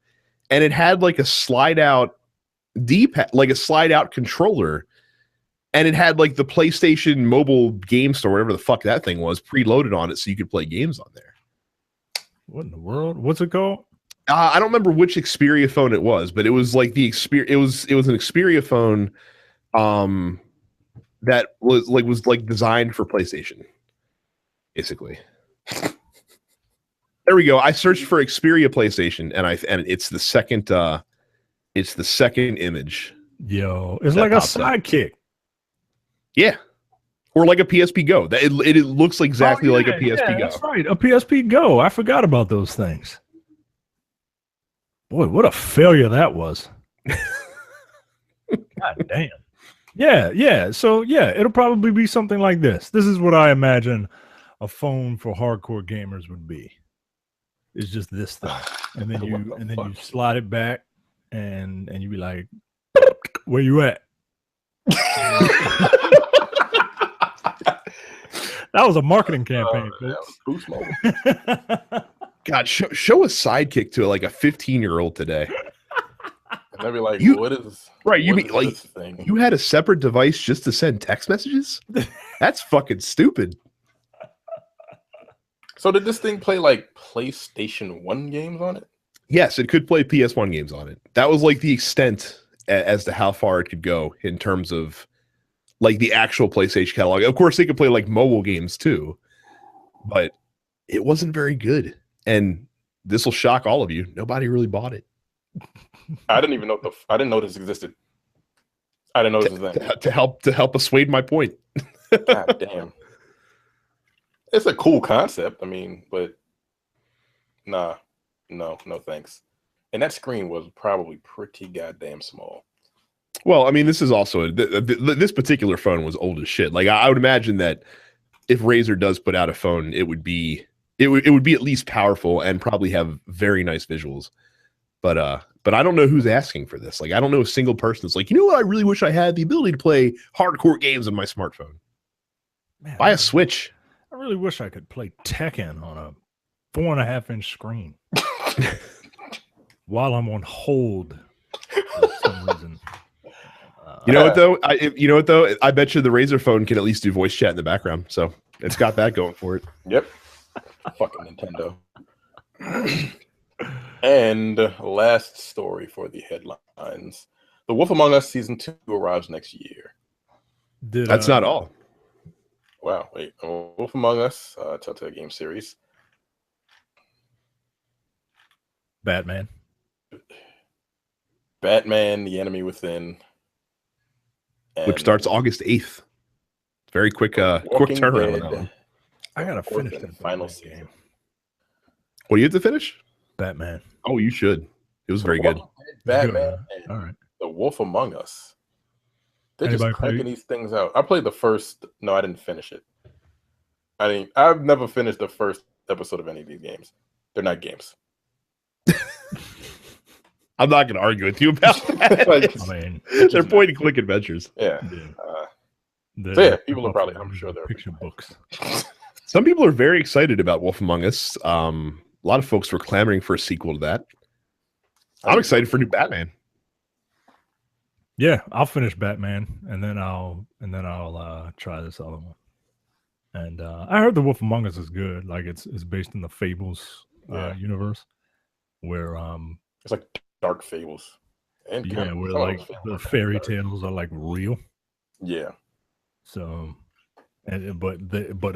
S1: and it had like a slide out D-pad, like a slide out controller, and it had like the PlayStation mobile game store, whatever the fuck that thing was, preloaded on it, so you could play games on there.
S3: What in the world? What's it called?
S1: I don't remember which Xperia phone it was, but it was like the Xperia. It was an Xperia phone, that was designed for PlayStation, basically. There we go. I searched for Xperia PlayStation, and it's the second. It's the second image.
S3: Yo, it's like a sidekick.
S1: Yeah, or like a PSP Go. That it looks exactly like a PSP Go.
S3: That's right, a PSP Go. I forgot about those things. Boy, what a failure that was. God damn. Yeah. So yeah, it'll probably be something like this. This is what I imagine a phone for hardcore gamers would be. It's just this thing. And then you slide it back and you be like, where you at? That was a marketing campaign, folks. God,
S1: show a sidekick to like a 15-year-old today.
S2: And they'd be like, what is
S1: right? You mean like thing? You had a separate device just to send text messages? That's fucking stupid.
S2: So did this thing play like PlayStation 1 games on it?
S1: Yes, it could play PS1 games on it. That was like the extent as to how far it could go in terms of like the actual PlayStation catalog. Of course, they could play like mobile games too, but it wasn't very good. And this will shock all of you. Nobody really bought it.
S2: I didn't even know I didn't know this existed. I didn't know this was that.
S1: To help assuage my point.
S2: God damn. It's a cool concept. I mean, but no, thanks. And that screen was probably pretty goddamn small.
S1: Well, I mean, this is also this particular phone was old as shit. Like I would imagine that if Razer does put out a phone, it would be at least powerful and probably have very nice visuals. But I don't know who's asking for this. Like I don't know a single person that's like, you know what? I really wish I had the ability to play hardcore games on my smartphone. Man, buy a Switch.
S3: I really wish I could play Tekken on a 4.5-inch screen while I'm on hold for some reason.
S1: You know what though? I bet you the Razer phone can at least do voice chat in the background. So It's got that going for it.
S2: Yep. Fucking Nintendo. And last story for the headlines. The Wolf Among Us Season 2 arrives next year.
S1: That's not all.
S2: Wow, wait. Wolf Among Us, Telltale game series.
S3: Batman,
S2: The Enemy Within.
S1: Which starts August 8th. Very quick turnaround on that one.
S3: I gotta finish
S2: the
S3: that
S2: final
S3: Batman
S2: season.
S3: game.
S1: What do you have to finish?
S3: Batman.
S1: Oh, you should. It was very good.
S2: Batman
S3: Good. All right.
S2: The Wolf Among Us. They're
S3: Anybody
S2: just cranking
S3: play-
S2: these things out. I played the first. No, I didn't finish it. I've never finished the first episode of any of these games. They're not games.
S1: I'm not going to argue with you about that.
S3: I mean,
S1: They're point-and-click adventures.
S2: Yeah.
S3: the-
S2: So yeah, people are probably. I'm sure they're
S3: picture books.
S1: Some people are very excited about Wolf Among Us. A lot of folks were clamoring for a sequel to that. I'm excited for new Batman.
S3: Yeah, I'll finish Batman and then I'll try this other one. And I heard The Wolf Among Us is good. Like it's based in the Fables universe, where
S2: it's like dark fables. And
S3: where like the fairy tales are like real.
S2: Yeah.
S3: So, but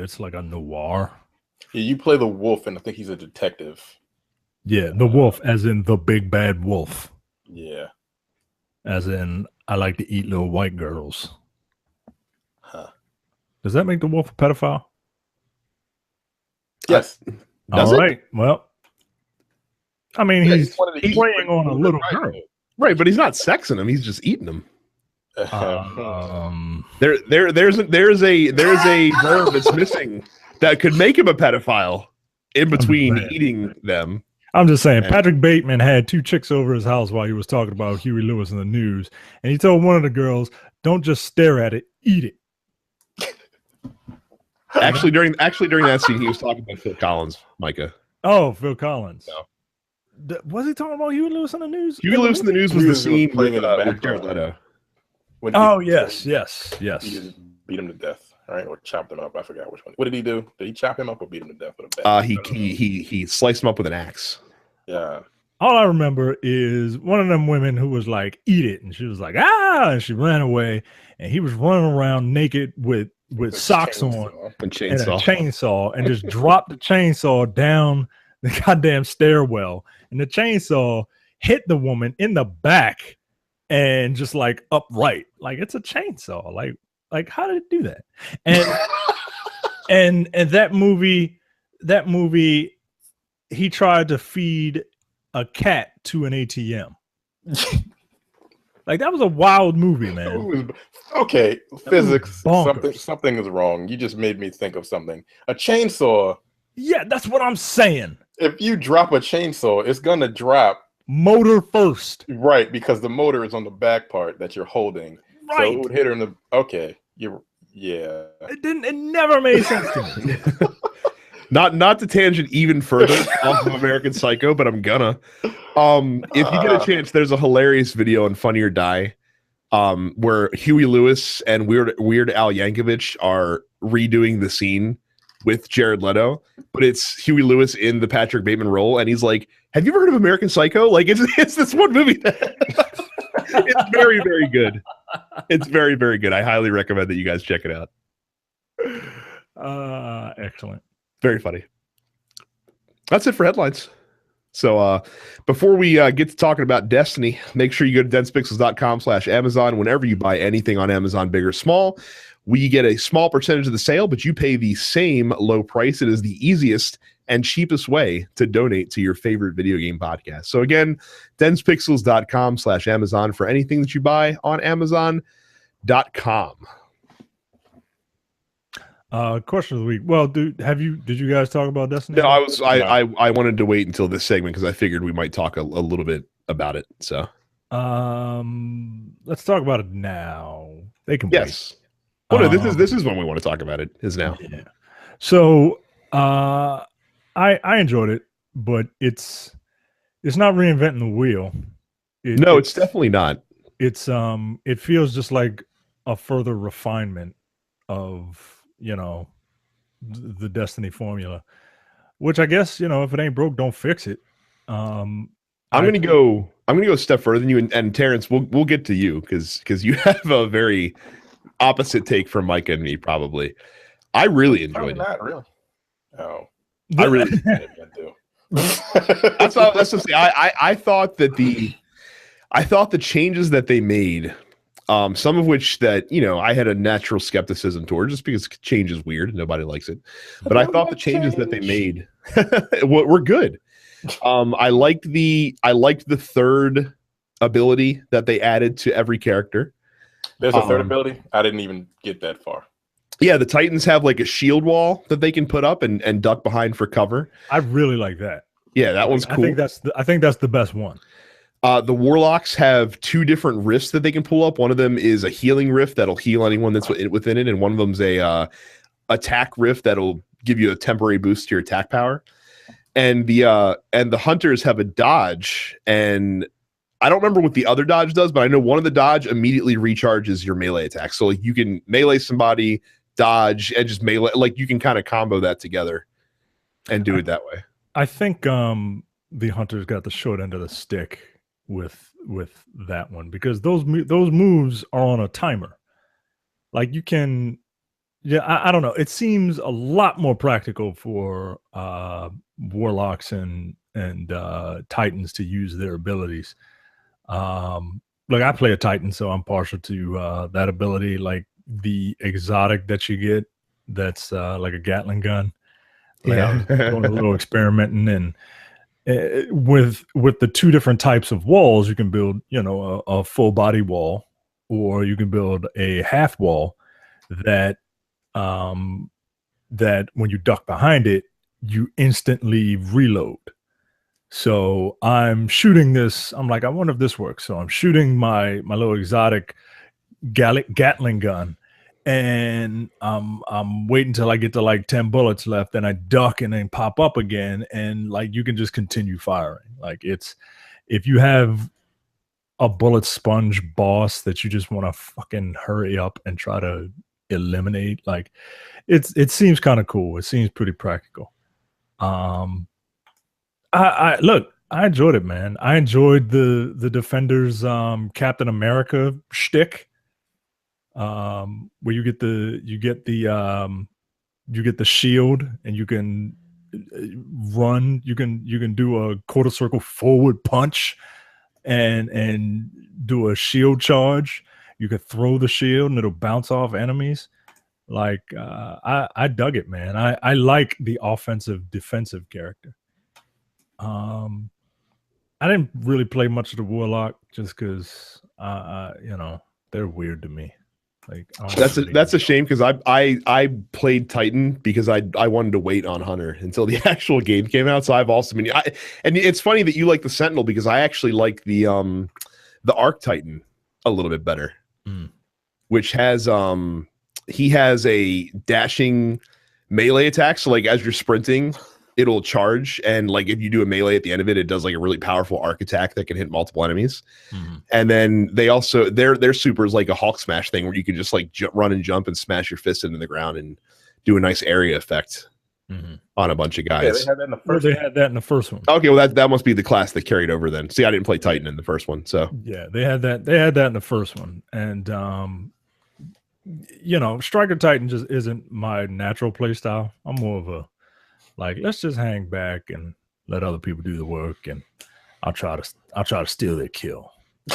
S3: it's like a noir.
S2: Yeah, you play the wolf, and I think he's a detective.
S3: Yeah, the wolf, as in the big bad wolf.
S2: Yeah.
S3: As in, I like to eat little white girls.
S2: Huh.
S3: Does that make the wolf a pedophile?
S2: Yes.
S1: Does
S3: All
S1: it?
S3: right. Well, I mean, he's preying on a little girl.
S1: Right, but he's not sexing him. He's just eating him. There's a verb that's missing that could make him a pedophile in between eating them.
S3: I'm just saying, Patrick Bateman had 2 chicks over his house while he was talking about Huey Lewis in the news, and he told one of the girls, "Don't just stare at it, eat it."
S1: Actually, during that scene, he was talking about Phil Collins, Micah.
S3: Oh, Phil Collins.
S1: No.
S3: Was he talking about Huey Lewis in the news?
S1: Huey Lewis in the news was the scene
S2: playing
S1: with
S2: in the background.
S1: Jared Leto.
S3: Oh, yes.
S2: He just beat him to death, right? Or chopped him up. I forgot which one. What did he do? Did he chop him up or beat him to death with a bat?
S1: He sliced him up with an axe.
S2: Yeah.
S3: All I remember is one of them women who was like, "Eat it," and she was like, "Ah!" and she ran away, and he was running around naked with socks on
S1: and
S3: a chainsaw, and just dropped the chainsaw down the goddamn stairwell, and the chainsaw hit the woman in the back and just like upright, like it's a chainsaw. Like how did it do that? And and that movie, he tried to feed a cat to an ATM. Like that was a wild movie, man.
S2: Okay, physics.
S3: Bonkers.
S2: Something is wrong. You just made me think of something. A chainsaw.
S3: Yeah, that's what I'm saying.
S2: If you drop a chainsaw, it's gonna drop
S3: motor first,
S2: right? Because the motor is on the back part that you're holding.
S3: Right.
S2: So it would hit her in the. Okay,
S3: It never made sense to me.
S1: Not to tangent even further off of American Psycho, but I'm gonna. If you get a chance, there's a hilarious video on Funny or Die, where Huey Lewis and Weird Al Yankovic are redoing the scene with Jared Leto, but it's Huey Lewis in the Patrick Bateman role, and he's like, "Have you ever heard of American Psycho?" Like it's this one movie that it's very, very good. It's very, very good. I highly recommend that you guys check it out.
S3: Excellent.
S1: Very funny. That's it for headlines. So before we get to talking about Destiny, make sure you go to densepixels.com/Amazon. Whenever you buy anything on Amazon, big or small, we get a small percentage of the sale, but you pay the same low price. It is the easiest and cheapest way to donate to your favorite video game podcast. So again, densepixels.com/Amazon for anything that you buy on Amazon.com.
S3: Question of the week. Well, did you guys talk about Destiny?
S1: No, I wanted to wait until this segment because I figured we might talk a little bit about it. So
S3: let's talk about it now. They can
S1: yes. Well, no, this is when we want to talk about it. Is now.
S3: Yeah. So I enjoyed it, but it's not reinventing the wheel.
S1: It's definitely not.
S3: It's it feels just like a further refinement of the Destiny formula, which I guess, if it ain't broke, don't fix it.
S1: I'm gonna go a step further than you, and Terrence, we'll get to you because you have a very opposite take from Mike and me, probably. I really enjoyed it.
S2: Not really. Oh,
S1: I really
S2: do.
S1: That's to say. I thought that the changes that they made, some of which that I had a natural skepticism toward, just because change is weird and nobody likes it. But I thought the changes that they made were good. I liked the third ability that they added to every character.
S2: There's a third ability. I didn't even get that far.
S1: Yeah, the Titans have like a shield wall that they can put up and duck behind for cover.
S3: I really like that.
S1: Yeah, that one's cool.
S3: I think that's the best one.
S1: The Warlocks have 2 different rifts that they can pull up. One of them is a healing rift that'll heal anyone that's within it, and one of them's a attack rift that'll give you a temporary boost to your attack power. And the Hunters have a dodge, and I don't remember what the other dodge does, but I know one of the dodge immediately recharges your melee attack. So like you can melee somebody, dodge, and just melee. Like you can kind of combo that together and do it that way.
S3: I think the Hunters got the short end of the stick with that one, because those moves are on a timer. Like you can, I don't know. It seems a lot more practical for Warlocks and Titans to use their abilities. Like I play a Titan, so I'm partial to that ability. Like the exotic that you get, that's like a Gatling gun. Like I was doing a little experimenting, and with the 2 different types of walls, you can build, a full body wall, or you can build a half wall that that when you duck behind it, you instantly reload. So I'm shooting this. I'm like, I wonder if this works. So I'm shooting my little exotic Gatling gun, and I'm waiting till I get to like 10 bullets left, and I duck and then pop up again, and like you can just continue firing. Like if you have a bullet sponge boss that you just want to fucking hurry up and try to eliminate, like it seems kind of cool. It seems pretty practical. I look, I enjoyed it, man. I enjoyed the Defenders Captain America shtick, where you get the shield, and you can run. You can do a quarter circle forward punch, and do a shield charge. You can throw the shield and it'll bounce off enemies. Like I dug it, man. I like the offensive defensive character. I didn't really play much of the Warlock just because they're weird to me. Like
S1: that's a shame, because I played Titan because I wanted to wait on Hunter until the actual game came out. So I've also been and it's funny that you like the Sentinel, because I actually like the Arc Titan a little bit better, which has he has a dashing melee attack. So like as you're sprinting, it'll charge, and like if you do a melee at the end of it, it does like a really powerful arc attack that can hit multiple enemies. And then they also their super is like a Hulk smash thing, where you can just like run and jump and smash your fist into the ground and do a nice area effect on a bunch of guys.
S2: Yeah, they had that in the first.
S3: They had that in the first one.
S1: Okay, well that must be the class that carried over then. See, I didn't play Titan in the first one, so
S3: yeah, they had that. They had that in the first one, and Striker Titan just isn't my natural play style. I'm more of a like, let's just hang back and let other people do the work, and I'll try to steal their kill.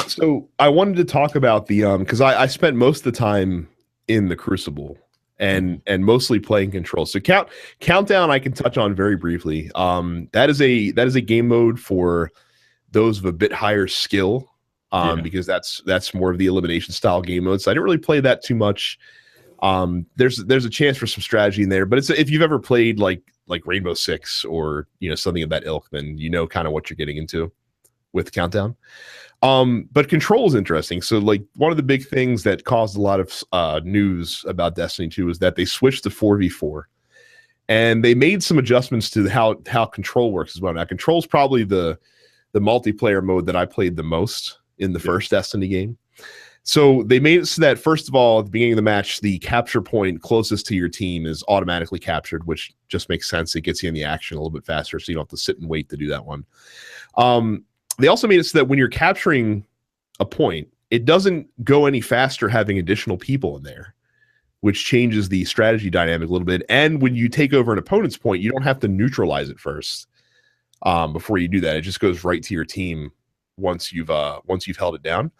S1: So I wanted to talk about the because I spent most of the time in the Crucible and mostly playing Control. So Countdown I can touch on very briefly. That is a game mode for those of a bit higher skill, because that's more of the elimination style game mode. So I didn't really play that too much. There's a chance for some strategy in there, but if you've ever played like Rainbow Six or something of that ilk, then kind of what you're getting into with Countdown. But Control is interesting. So like one of the big things that caused a lot of news about Destiny 2 is that they switched to 4v4, and they made some adjustments to how Control works as well. Now Control's probably the multiplayer mode that I played the most in the first Destiny game. So they made it so that, first of all, at the beginning of the match, the capture point closest to your team is automatically captured, which just makes sense. It gets you in the action a little bit faster, so you don't have to sit and wait to do that one. They also made it so that when you're capturing a point, it doesn't go any faster having additional people in there, which changes the strategy dynamic a little bit. And when you take over an opponent's point, you don't have to neutralize it first before you do that. It just goes right to your team once you've held it down.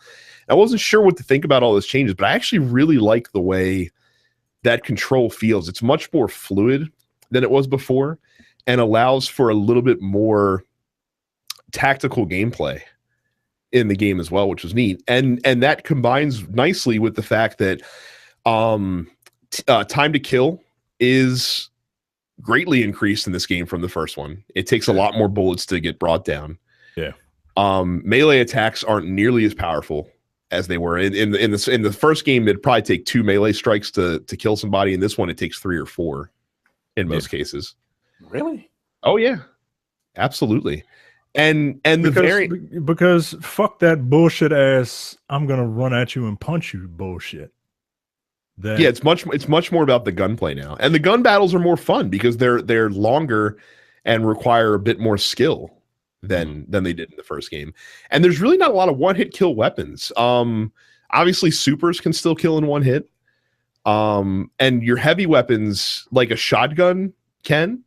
S1: I wasn't sure what to think about all those changes, but I actually really like the way that control feels. It's much more fluid than it was before and allows for a little bit more tactical gameplay in the game as well, which was neat. And that combines nicely with the fact that time to kill is greatly increased in this game from the first one. It takes a lot more bullets to get brought down.
S3: Yeah.
S1: Melee attacks aren't nearly as powerful as they were in the first game. It'd probably take 2 melee strikes to kill somebody. In this one, it takes 3 or 4 in most cases.
S2: Really?
S1: Oh yeah, absolutely. And
S3: because fuck that bullshit ass, I'm gonna run at you and punch you bullshit.
S1: It's much more about the gunplay now, and the gun battles are more fun because they're longer and require a bit more skill than they did in the first game. And there's really not a lot of one-hit kill weapons. Obviously supers can still kill in one hit. And your heavy weapons, like a shotgun, can.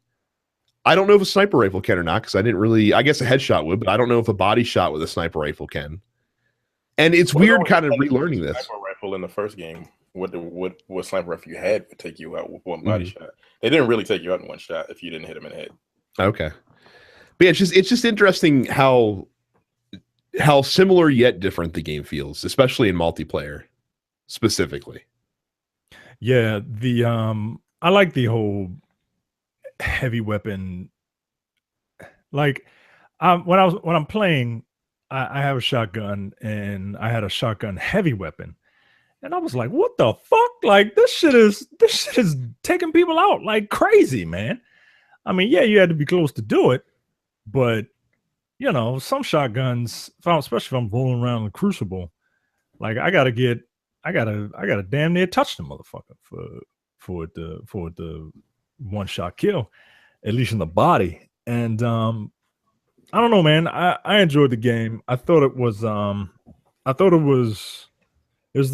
S1: I don't know if a sniper rifle can or not, because I guess a headshot would, but I don't know if a body shot with a sniper rifle can. And it's weird kind of relearning this.
S2: Sniper rifle in the first game, what sniper rifle you had would take you out with one body shot. They didn't really take you out in one shot if you didn't hit them in the head.
S1: Okay. But yeah, it's just interesting how similar yet different the game feels, especially in multiplayer specifically.
S3: Yeah, I like the whole heavy weapon. Like when I'm playing, I have a shotgun and I had a shotgun heavy weapon. And I was like, what the fuck? Like this shit is taking people out like crazy, man. I mean, yeah, you had to be close to do it, but you know, some shotguns, especially if I'm rolling around in the Crucible, like I gotta damn near touch the motherfucker for it to one shot kill, at least in the body. And I don't know, man. I enjoyed the game. I thought it was the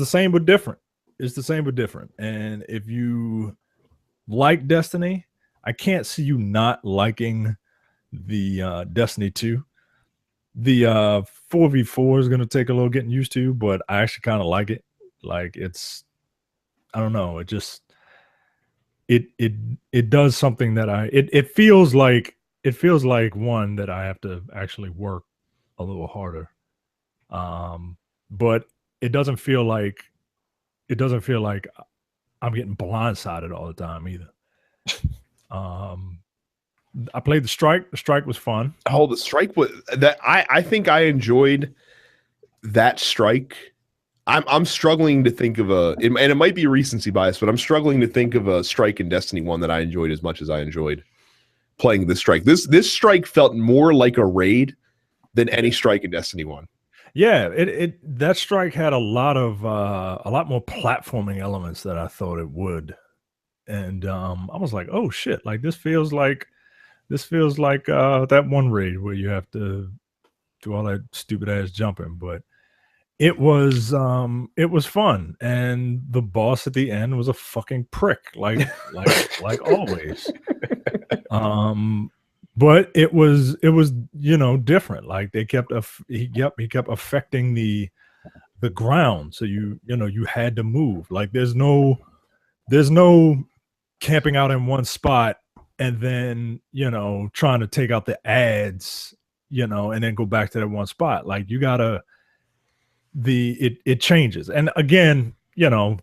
S3: same but different. It's the same but different. And if you like Destiny, I can't see you not liking the Destiny 2. The 4v4 is going to take a little getting used to, but I actually kind of like it. Like I don't know. It just it does something that it feels like one that I have to actually work a little harder. But it doesn't feel like I'm getting blindsided all the time either. I played the strike. The strike was fun.
S1: Oh, the strike was that I think I enjoyed that strike. I'm struggling to think of and it might be recency bias, but I'm struggling to think of a strike in Destiny 1 that I enjoyed as much as I enjoyed playing this strike. This strike felt more like a raid than any strike in Destiny 1.
S3: Yeah, that strike had a lot more platforming elements than I thought it would. And I was like, oh shit, like this feels like that one raid where you have to do all that stupid ass jumping, but it was fun, and the boss at the end was a fucking prick, like always. But it was different. Like he kept affecting the ground, so you had to move. Like there's no camping out in one spot and then trying to take out the ads, and then go back to that one spot. Like you gotta it changes. And again, I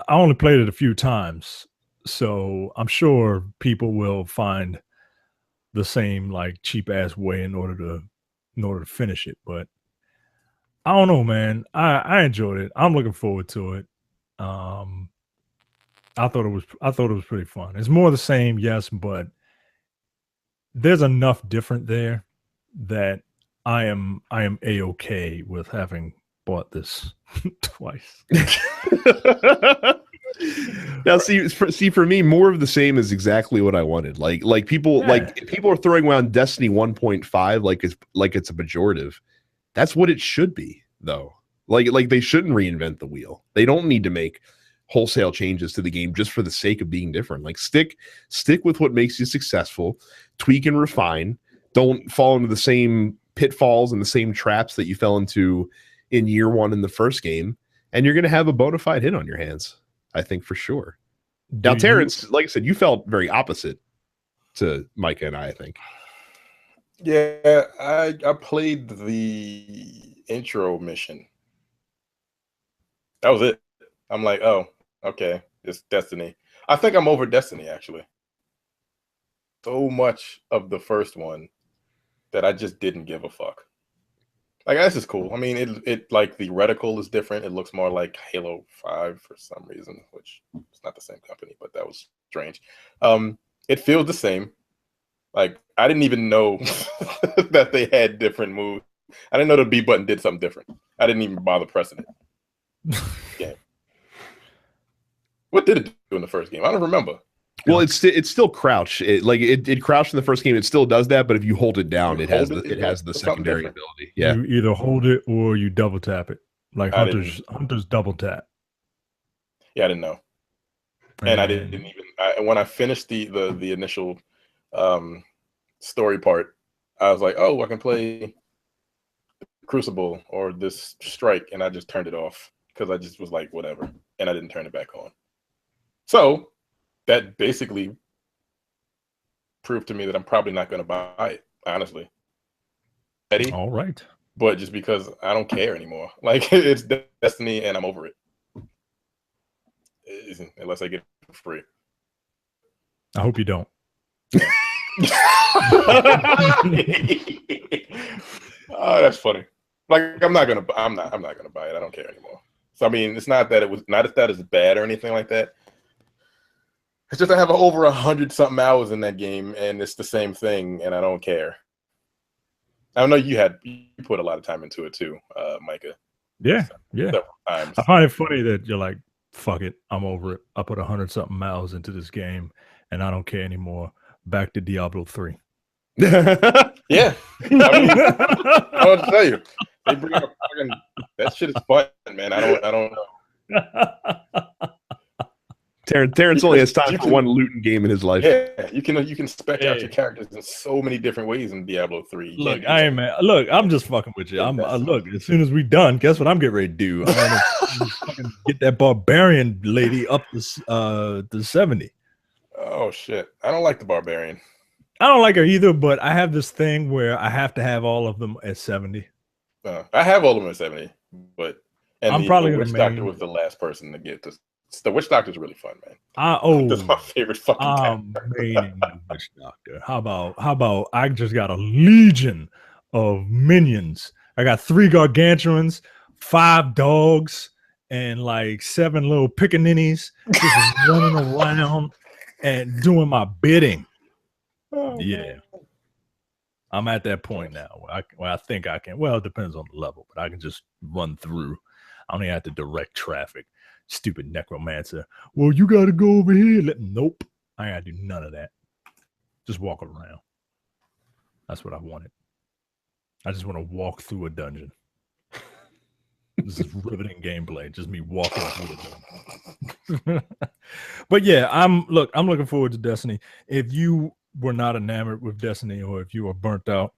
S3: only played it a few times, so I'm sure people will find the same like cheap ass way in order to finish it. But I don't know, man. I enjoyed it. I'm looking forward to it. I thought it was pretty fun. It's more the same, yes, but there's enough different there that I am a-okay with having bought this twice.
S1: Now, see, for me, more of the same is exactly what I wanted. Like people are throwing around Destiny 1.5 like it's a pejorative. That's what it should be, though. Like they shouldn't reinvent the wheel. They don't need to make wholesale changes to the game just for the sake of being different. Like stick with what makes you successful, tweak and refine. Don't fall into the same pitfalls and the same traps that you fell into in year one in the first game, and you're going to have a bona fide hit on your hands, I think, for sure. Now, Terrence, like I said, you felt very opposite to Micah and I think.
S2: Yeah, I played the intro mission. That was it. I'm like, oh, okay, it's Destiny. I think I'm over Destiny, actually. So much of the first one that I just didn't give a fuck. Like, this is cool. I mean, it like the reticle is different. It looks more like Halo 5 for some reason, which it's not the same company, but that was strange. It feels the same. Like, I didn't even know that they had different moves. I didn't know the B button did something different. I didn't even bother pressing it. Game. What did it do in the first game? I don't remember.
S1: Well, it's still crouch. It crouched in the first game. It still does that, but if you hold it down, it has the secondary ability. Yeah,
S3: you either hold it or you double tap it. Like hunters double tap.
S2: Yeah, I didn't know, and I didn't even. When I finished the initial story part, I was like, oh, I can play Crucible or this Strike, and I just turned it off because I just was like, whatever, and I didn't turn it back on. So that basically proved to me that I'm probably not going to buy it, honestly. Eddie?
S3: All right.
S2: But just because I don't care anymore. Like, it's Destiny and I'm over it. Unless I get it for free.
S3: I hope you don't.
S2: Oh, that's funny. Like, I'm not gonna buy it. I don't care anymore. So I mean, it's not that it's bad or anything like that. It's just I have over 100-something hours in that game, and it's the same thing, and I don't care. I know you put a lot of time into it too, Micah.
S3: Yeah. I find it funny that you're like, fuck it, I'm over it. I put 100-something hours into this game, and I don't care anymore. Back to Diablo 3.
S2: Yeah, I mean, I don't tell you, they bring up that shit is fun, man. I don't know.
S1: Terrence only has time for one looting game in his life.
S2: Yeah, you can spec out your characters in so many different ways in Diablo 3.
S3: Look, I'm just fucking with you. Look, as soon as we done, guess what I'm getting ready to do? I'm gonna fucking get that barbarian lady up to 70.
S2: Oh shit, I don't like the barbarian.
S3: I don't like her either, but I have this thing where I have to have all of them at 70.
S2: I have all of them at 70, but
S3: I'm probably
S2: the Witch Doctor was the last person to get this. The Witch Doctor is really fun, man. That's my favorite fucking character.
S3: The Witch Doctor. How about I just got a legion of minions. I got 3 gargantuans, 5 dogs, and like 7 little pickaninnies just running around and doing my bidding. Oh, yeah. Man. I'm at that point now where I think I can. Well, it depends on the level, but I can just run through. I don't even have to direct traffic. Stupid necromancer. Well, you got to go over here. Nope. I ain't got to do none of that. Just walk around. That's what I wanted. I just want to walk through a dungeon. This is riveting gameplay. Just me walking through the dungeon. But yeah, I'm looking forward to Destiny. If you were not enamored with Destiny, or if you are burnt out,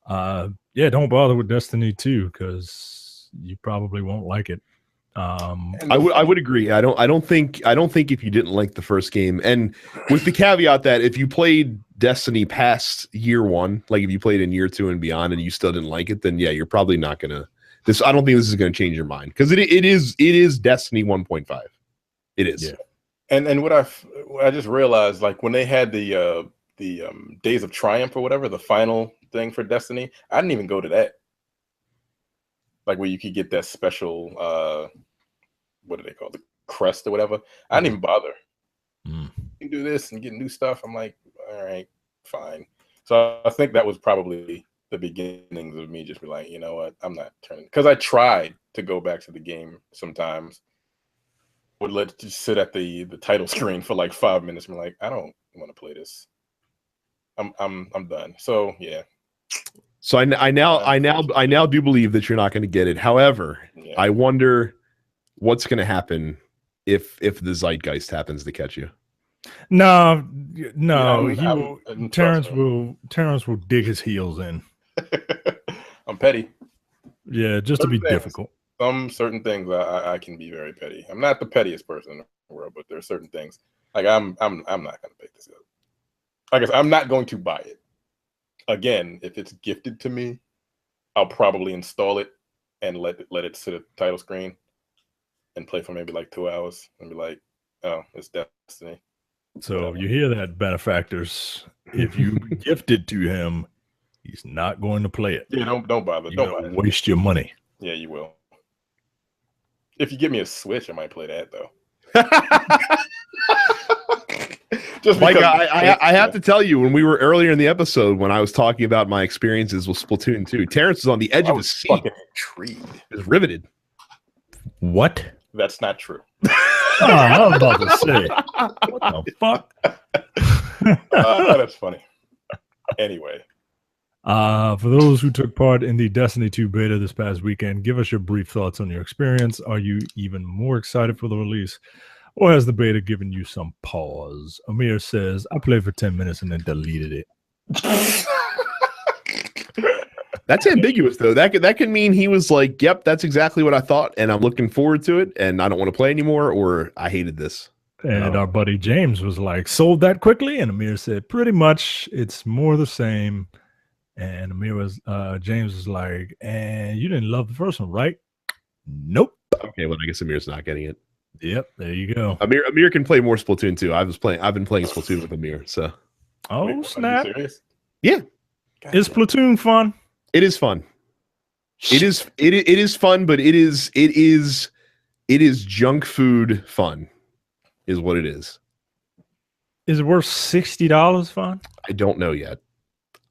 S3: don't bother with Destiny 2 because you probably won't like it.
S1: I would agree. I don't think if you didn't like the first game, and with the caveat that if you played Destiny past year 1, like if you played in year 2 and beyond, and you still didn't like it, then yeah, you're probably not gonna. I don't think this is gonna change your mind because it is Destiny 1.5. It is.
S2: Yeah. And what I just realized, like when they had the Days of Triumph or whatever, the final thing for Destiny, I didn't even go to that. Like where you could get that special, what do they call it? The crest or whatever. I didn't even bother. You can do this and get new stuff. I'm like, all right, fine. So I think that was probably the beginnings of me just be like, you know what, I'm not turning, because I tried to go back to the game sometimes. Would let it just sit at the title screen for like 5 minutes. I'm like, I don't want to play this. I'm done. So yeah.
S1: So I now do believe that you're not going to get it. However,
S2: Yeah.
S1: I wonder what's going to happen if the zeitgeist happens to catch you.
S3: No,
S2: Yeah,
S3: Terrence will dig his heels in.
S2: I'm petty.
S3: Yeah, just to be difficult.
S2: Some certain things I can be very petty. I'm not the pettiest person in the world, but there are certain things like I'm not going to pick this up. I guess I'm not going to buy it. Again, if it's gifted to me, I'll probably install it and let it sit at the title screen and play for maybe like 2 hours and be like, oh, it's Destiny.
S3: So
S2: Whatever.
S3: you hear that, benefactors? If you gift it to him, he's not going to play it.
S2: Yeah, don't bother.
S3: You're
S2: Don't
S3: gonna waste your money.
S2: Yeah, you will. If you give me a Switch, I might play that though. Just
S1: Mike, I have to tell you, when we were earlier in the episode, when I was talking about my experiences with Splatoon 2, Terrence was on the edge of his seat.
S2: Intrigued.
S1: He was riveted.
S3: What?
S2: That's not true.
S3: Oh, I was about to say. What the fuck?
S2: That's funny. Anyway.
S3: For those who took part in the Destiny 2 beta this past weekend, give us your brief thoughts on your experience. Are you even more excited for the release? Or has the beta given you some pause? Amir says, I played for 10 minutes and then deleted it.
S1: That's ambiguous, though. That could mean he was like, yep, that's exactly what I thought, and I'm looking forward to it, and I don't want to play anymore, or I hated this.
S3: And our buddy James was like, sold that quickly? And Amir said, pretty much, it's more the same. And James was like, and you didn't love the first one, right? Nope.
S1: Okay, well, I guess Amir's not getting it.
S3: Yep, there you go.
S1: Amir can play more Splatoon 2. I've been playing Splatoon with Amir, so.
S3: Oh,
S2: Wait,
S3: snap.
S2: Are you serious?
S1: Yeah.
S3: Is Splatoon fun?
S1: It is fun. It is fun, but it is junk food fun, is what it is.
S3: Is it worth $60 fun?
S1: I don't know yet.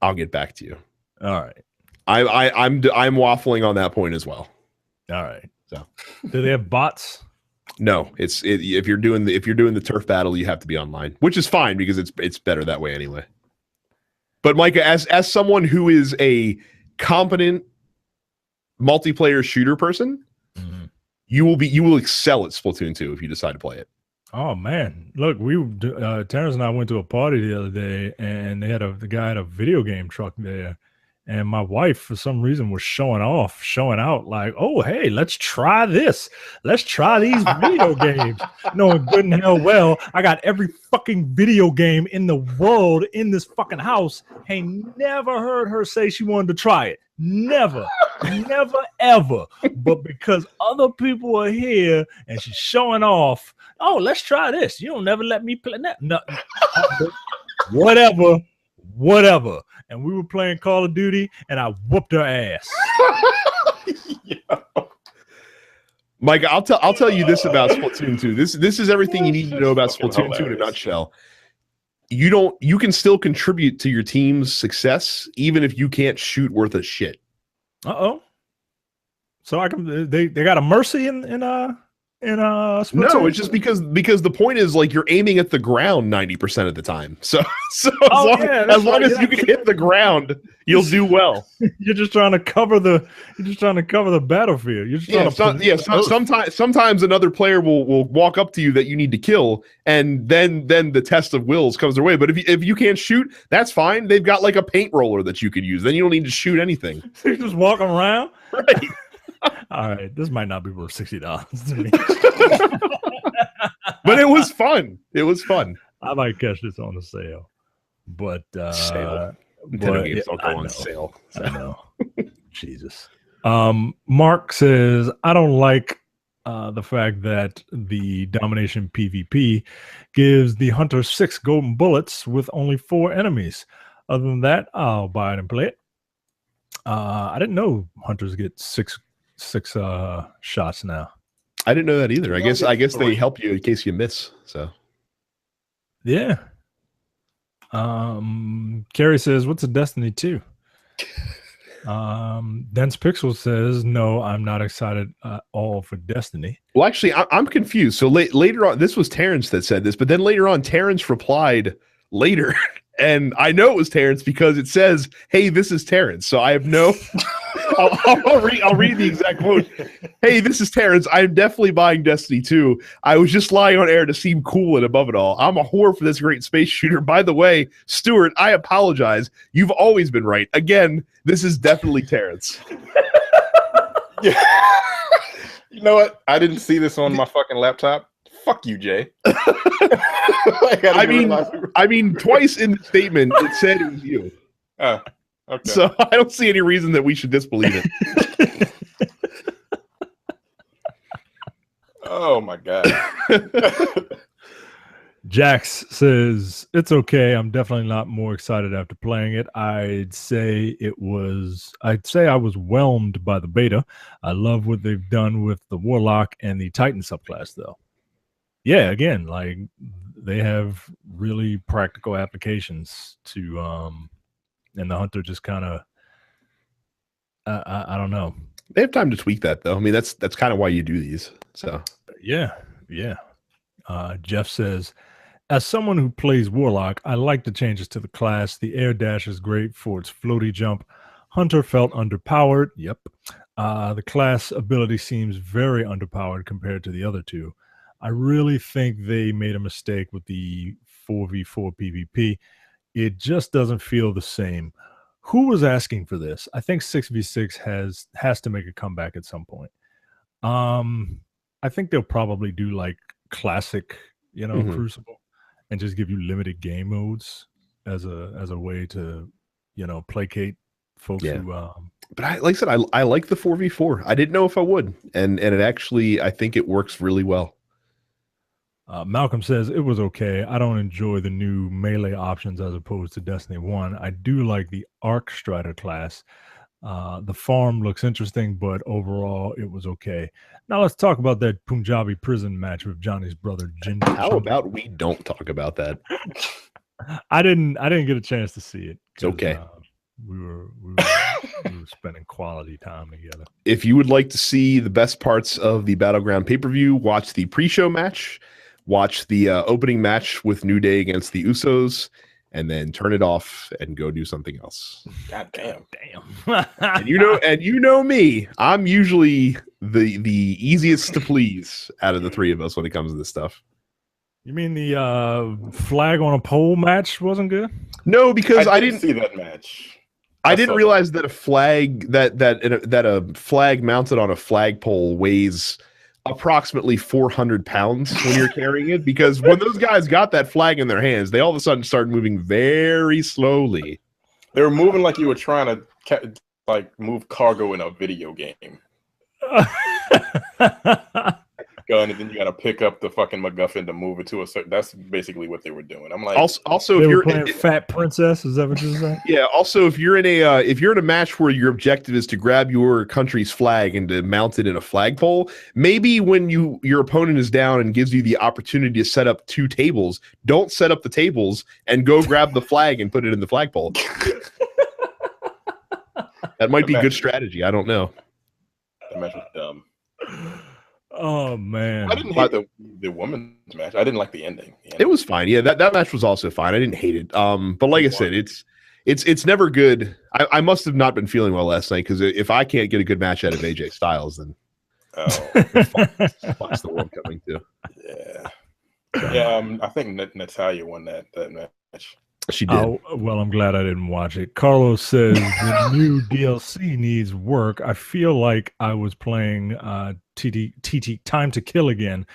S1: I'll get back to you.
S3: All right.
S1: I'm waffling on that point as well.
S3: All right.
S1: So,
S3: do they have bots?
S1: No, if you're doing the turf battle, you have to be online, which is fine because it's better that way anyway. But Micah, as someone who is a competent multiplayer shooter person,
S3: mm-hmm.
S1: you will excel at Splatoon 2 if you decide to play it.
S3: Oh man, look, Terrence and I went to a party the other day, and the guy had a video game truck there, and my wife for some reason was showing out like, oh hey, let's try this, let's try these video games, knowing good and hell well I got every fucking video game in the world in this fucking house. Ain't never heard her say she wanted to try it. Never ever. But because other people are here and she's showing off, oh, let's try this. You don't never let me play that. No, whatever. And we were playing Call of Duty, and I whooped her ass.
S1: Mike, I'll tell you this about Splatoon 2. This is everything you need to know about Splatoon 2 in a nutshell. You can still contribute to your team's success even if you can't shoot worth a shit.
S3: Uh-oh. So they got a mercy in Splatoon?
S1: No, it's just because the point is like you're aiming at the ground 90% of the time. So as long as you can hit the ground, you'll do well.
S3: You're just trying to cover the battlefield. You're just
S1: sometimes another player will walk up to you that you need to kill, and then the test of wills comes their way. But if you can't shoot, that's fine. They've got like a paint roller that you could use. Then you don't need to shoot anything.
S3: You're just walking around.
S1: Right.
S3: All right, this might not be worth $60 to me.
S1: But it was fun.
S3: I might catch this on the sale. But
S1: sale. Nintendo games don't go on sale.
S3: So. I know. Jesus. Mark says, I don't like the fact that the domination PvP gives the hunter 6 golden bullets with only 4 enemies. Other than that, I'll buy it and play it. I didn't know hunters get six shots now.
S1: I didn't know that either. I guess they help you in case you miss. So
S3: yeah. Carrie says, what's a Destiny 2? Dense Pixel says, no, I'm not excited at all for Destiny.
S1: Well, actually, I'm confused. So later on, this was Terrence that said this, but then later on, Terrence replied later, and I know it was Terrence because it says, "Hey, this is Terrence." So I have no. I'll read the exact quote. Hey, this is Terrence. I'm definitely buying Destiny 2. I was just lying on air to seem cool and above it all. I'm a whore for this great space shooter. By the way, Stuart, I apologize. You've always been right. Again, this is definitely Terrence.
S2: Yeah. You know what? I didn't see this on my fucking laptop. Fuck you, Jay.
S1: I mean, twice in the statement it said it was you.
S2: Okay.
S1: So I don't see any reason that we should disbelieve it.
S2: Oh my god.
S3: Jax says, it's okay. I'm definitely not more excited after playing it. I'd say I was whelmed by the beta. I love what they've done with the Warlock and the Titan subclass, though. Yeah, again, like they have really practical applications to and the Hunter just kind of I don't know.
S1: They have time to tweak that, though. I mean, that's kind of why you do these. So
S3: yeah. Jeff says, as someone who plays Warlock, I like the changes to the class. The air dash is great for its floaty jump. Hunter felt underpowered. Yep. The class ability seems very underpowered compared to the other two. I really think they made a mistake with the 4v4 PvP. It just doesn't feel the same. Who was asking for this? I think 6v6 has to make a comeback at some point. I think they'll probably do like classic, Crucible, and just give you limited game modes as a way to, placate folks who
S1: But like I said, I like the 4v4. I didn't know if I would. And it actually, I think it works really well.
S3: Malcolm says, it was okay. I don't enjoy the new melee options as opposed to Destiny 1. I do like the Arc Strider class. The farm looks interesting, but overall it was okay. Now let's talk about that Punjabi prison match with Johnny's brother Jinder.
S1: How about we don't talk about that?
S3: I didn't get a chance to see it.
S1: It's okay.
S3: We were spending quality time together.
S1: If you would like to see the best parts of the Battleground pay-per-view, watch the pre-show match, watch the opening match with New Day against the Usos, and then turn it off and go do something else.
S2: God damn.
S1: And you know me. I'm usually the easiest to please out of the three of us when it comes to this stuff.
S3: You mean the flag on a pole match wasn't good?
S1: No, because I didn't
S2: see that match.
S1: I didn't realize that a flag that a flag mounted on a flagpole weighs approximately 400 pounds when you're carrying it, because when those guys got that flag in their hands, they all of a sudden started moving very slowly.
S2: They were moving like you were trying to move cargo in a video game. Gun, and then you got to pick up the fucking MacGuffin to move it to a certain. That's basically what they were doing. I'm like,
S1: also
S3: if
S1: you're
S3: playing Fat Princess, is that what you're saying?
S1: Yeah. Also, if you're in a match where your objective is to grab your country's flag and to mount it in a flagpole, maybe when your opponent is down and gives you the opportunity to set up two tables, don't set up the tables and go grab the flag and put it in the flagpole. That might be good strategy. I don't know.
S2: That match was dumb.
S3: Oh man,
S2: I didn't hate the women's match. I didn't like the ending.
S1: It was fine. Yeah, that match was also fine. I didn't hate it. But like I said, it's never good. I must have not been feeling well last night, because if I can't get a good match out of AJ Styles, then fuck's the world coming to.
S2: Yeah. I think Natalia won that match.
S1: She did.
S3: Oh, well, I'm glad I didn't watch it. Carlos says the new DLC needs work. I feel like I was playing TT Time to Kill again,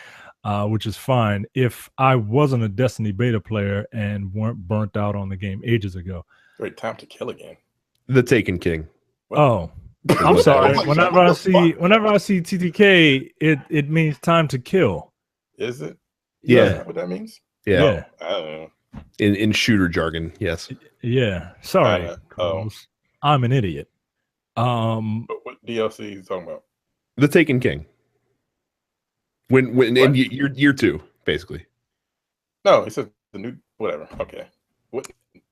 S3: which is fine if I wasn't a Destiny beta player and weren't burnt out on the game ages ago.
S2: Wait, Time to Kill again?
S1: The Taken King.
S3: Oh, I'm sorry. Whenever I see TTK, it means time to kill.
S2: Is it?
S1: Yeah.
S2: Is that what that means?
S1: Yeah.
S2: I don't know.
S1: In shooter jargon, yes.
S3: Yeah. Sorry. I'm an idiot.
S2: But what DLC are you talking about?
S1: The Taken King. When in year 2, basically.
S2: No, it says the new whatever. Okay. What?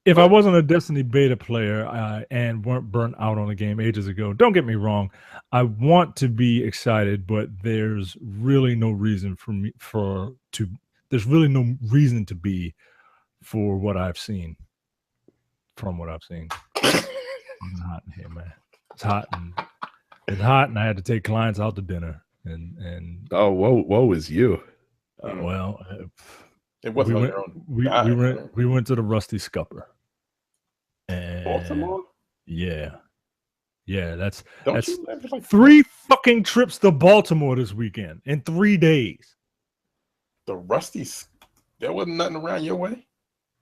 S3: If I wasn't a Destiny beta player and weren't burnt out on the game ages ago, don't get me wrong, I want to be excited, but there's really no reason there's really no reason to be for what I've seen. From what I've seen. It's hot in here, man. It's hot and I had to take clients out to dinner and
S1: oh, woe is you.
S3: Well,
S2: it wasn't on your own.
S3: We went to the Rusty Scupper. And
S2: Baltimore?
S3: Yeah, that's
S2: you live like
S3: 3 fucking trips to Baltimore this weekend in 3 days.
S2: The Rusty's, there wasn't nothing around your way.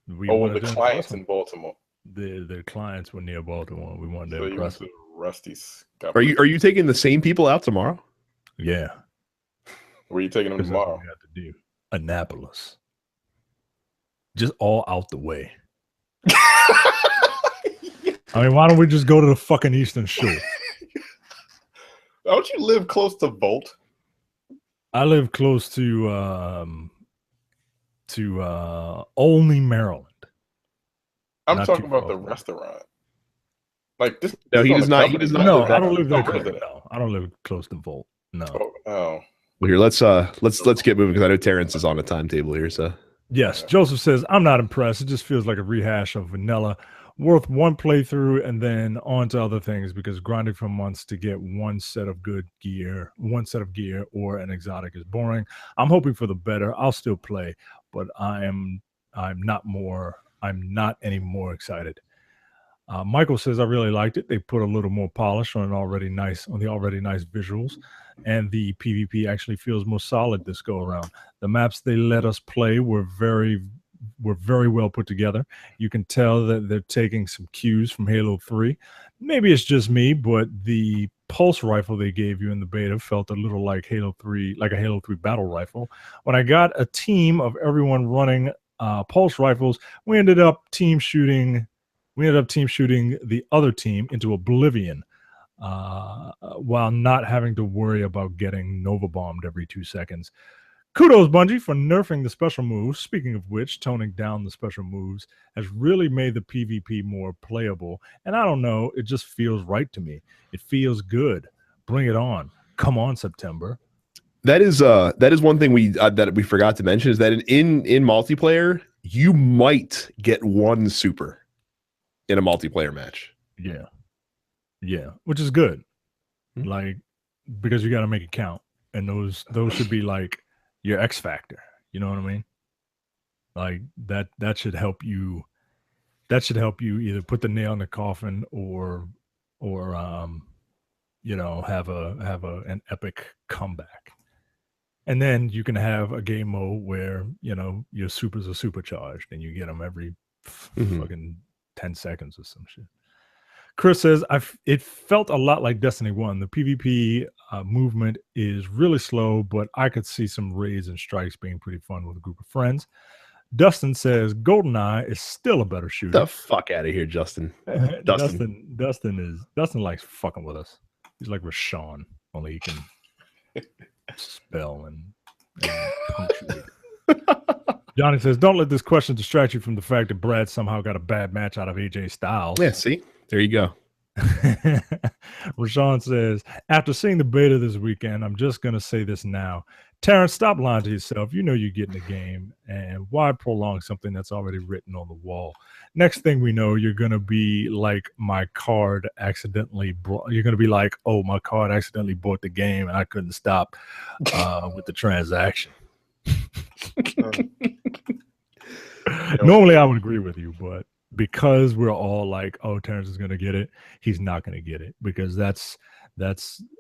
S3: The
S2: clients in Baltimore.
S3: The clients were near Baltimore. We wanted to
S2: impress them. Rusty's.
S1: Are you taking the same people out tomorrow?
S3: Yeah.
S2: Where are you taking them tomorrow?
S3: We have to do Annapolis. Just all out the way. I mean, why don't we just go to the fucking Eastern Shore?
S2: Don't you live close to Volt?
S3: I live close to Olney, Maryland.
S2: I'm talking about the restaurant. Like this?
S1: No, he does not. He does not.
S3: No, I don't live there. No, I don't live close to Volt. No.
S2: Oh.
S1: Well, here, let's get moving because I know Terrence is on a timetable here. So
S3: yes, Joseph says I'm not impressed. It just feels like a rehash of vanilla. Worth one playthrough and then on to other things because grinding for months to get one set of gear or an exotic is boring. I'm hoping for the better. I'll still play, but I'm not any more excited. Michael says I really liked it. They put a little more polish on the already nice visuals, and the PvP actually feels more solid this go around. The maps they let us play were very well put together. You can tell that they're taking some cues from Halo 3. Maybe it's just me, but the pulse rifle they gave you in the beta felt a little like Halo 3, like a Halo 3 battle rifle. When I got a team of everyone running pulse rifles, we ended up team shooting the other team into oblivion while not having to worry about getting Nova bombed every 2 seconds. Kudos, Bungie, for nerfing the special moves. Speaking of which, toning down the special moves has really made the PvP more playable. And I don't know, it just feels right to me. It feels good. Bring it on. Come on, September.
S1: That is one thing we forgot to mention is that in multiplayer, you might get one super in a multiplayer match.
S3: Yeah, which is good. Like, because you got to make it count. And those should be like your X factor, you know what I mean? Like that should help you. That should help you either put the nail in the coffin or have an epic comeback, and then you can have a game mode where your supers are supercharged and you get them every fucking 10 seconds or some shit. Chris says, it felt a lot like Destiny 1. The PvP movement is really slow, but I could see some raids and strikes being pretty fun with a group of friends. Dustin says, GoldenEye is still a better shooter.
S1: The fuck out of here, Justin.
S3: Dustin likes fucking with us. He's like Rashawn, only he can spell and punctuate. Johnny says, don't let this question distract you from the fact that Brad somehow got a bad match out of AJ Styles.
S1: Yeah, see? There you go.
S3: Rashawn says, after seeing the beta this weekend, I'm just going to say this now. Terrence, stop lying to yourself. You know you're getting a game, and why prolong something that's already written on the wall? Next thing we know, you're going to be like my card accidentally brought. You're going to be like, oh, my card accidentally bought the game, and I couldn't stop with the transaction. Normally, I would agree with you, but because we're all like, oh, Terrence is going to get it, he's not going to get it because that's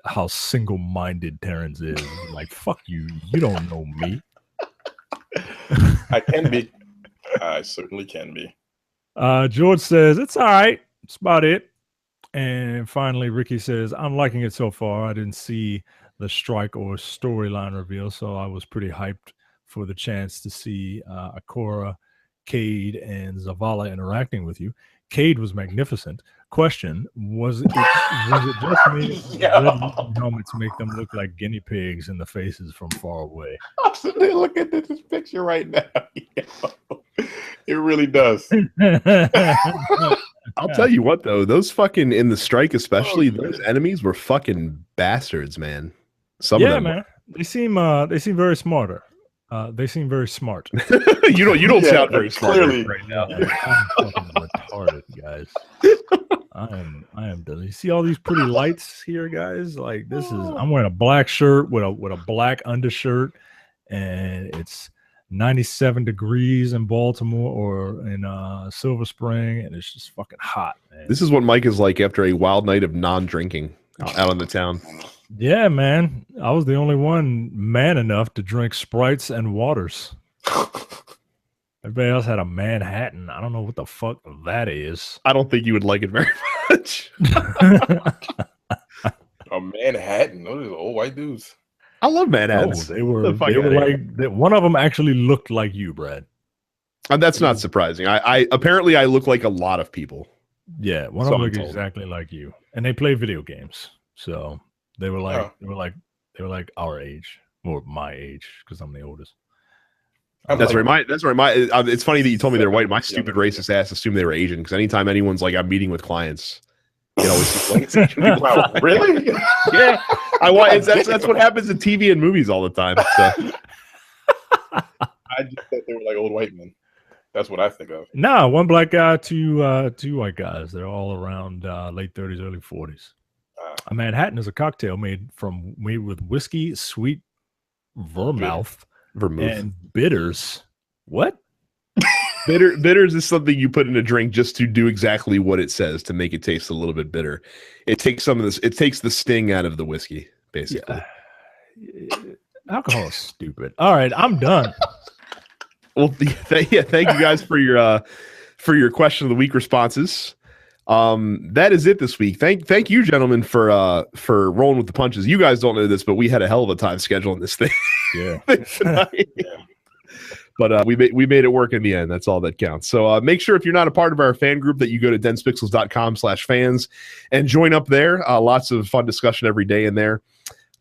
S3: how single-minded Terrence is. Like, fuck you. You don't know me.
S2: I can be. I certainly can be.
S3: George says, it's all right. It's about it. And finally, Ricky says, I'm liking it so far. I didn't see the strike or storyline reveal, so I was pretty hyped for the chance to see Akora, Cade, and Zavala interacting with you. Cade was magnificent. Question, was it just me? Helmets make them look like guinea pigs in the faces from far away.
S2: I'm sitting there looking at this picture right now. It really does.
S1: I'll tell you what, though, those fucking in the strike, especially those enemies were fucking bastards, man. Some of them,
S3: man. They seem very smarter. They seem very smart.
S1: you don't sound very smart
S2: clearly
S1: right now.
S3: I'm fucking retarded, guys. I am done. You see all these pretty lights here, guys? Like this is. I'm wearing a black shirt with a black undershirt, and it's 97 degrees in Baltimore or in Silver Spring, and it's just fucking hot, man.
S1: This is what Mike is like after a wild night of non-drinking out in the town.
S3: Yeah, man. I was the only one man enough to drink Sprites and waters. Everybody else had a Manhattan. I don't know what the fuck that is.
S1: I don't think you would like it very much.
S2: A Manhattan. Those are old white dudes.
S1: I love Manhattans.
S3: They were like one of them actually looked like you, Brad.
S1: And that's not surprising. I apparently I look like a lot of people.
S3: Yeah, one of them looked exactly like you, and they play video games. So they were like our age, or my age, because I'm the oldest.
S1: That's right. It's funny that you told me they're white. My stupid racist ass assumed they were Asian because anytime anyone's like, I'm meeting with clients, you know, it's like,
S2: wow, really?
S1: Yeah, that's what happens in TV and movies all the time. So.
S2: I just thought they were like old white men. That's what I think of.
S3: No, one black guy, two white guys. They're all around late 30s, early 40s. A Manhattan is a cocktail made with whiskey, sweet vermouth, and bitters. What?
S1: Bitters is something you put in a drink just to do exactly what it says, to make it taste a little bit bitter. It takes some of this. It takes the sting out of the whiskey, basically.
S3: Yeah. Alcohol is stupid. All right, I'm done.
S1: Well, thank you guys for your question of the week responses. That is it this week. Thank you, gentlemen, for rolling with the punches. You guys don't know this, but we had a hell of a time scheduling this thing.
S3: Yeah.
S1: But we made it work in the end. That's all that counts. So make sure, if you're not a part of our fan group, that you go to densepixels.com/fans and join up there. Lots of fun discussion every day in there.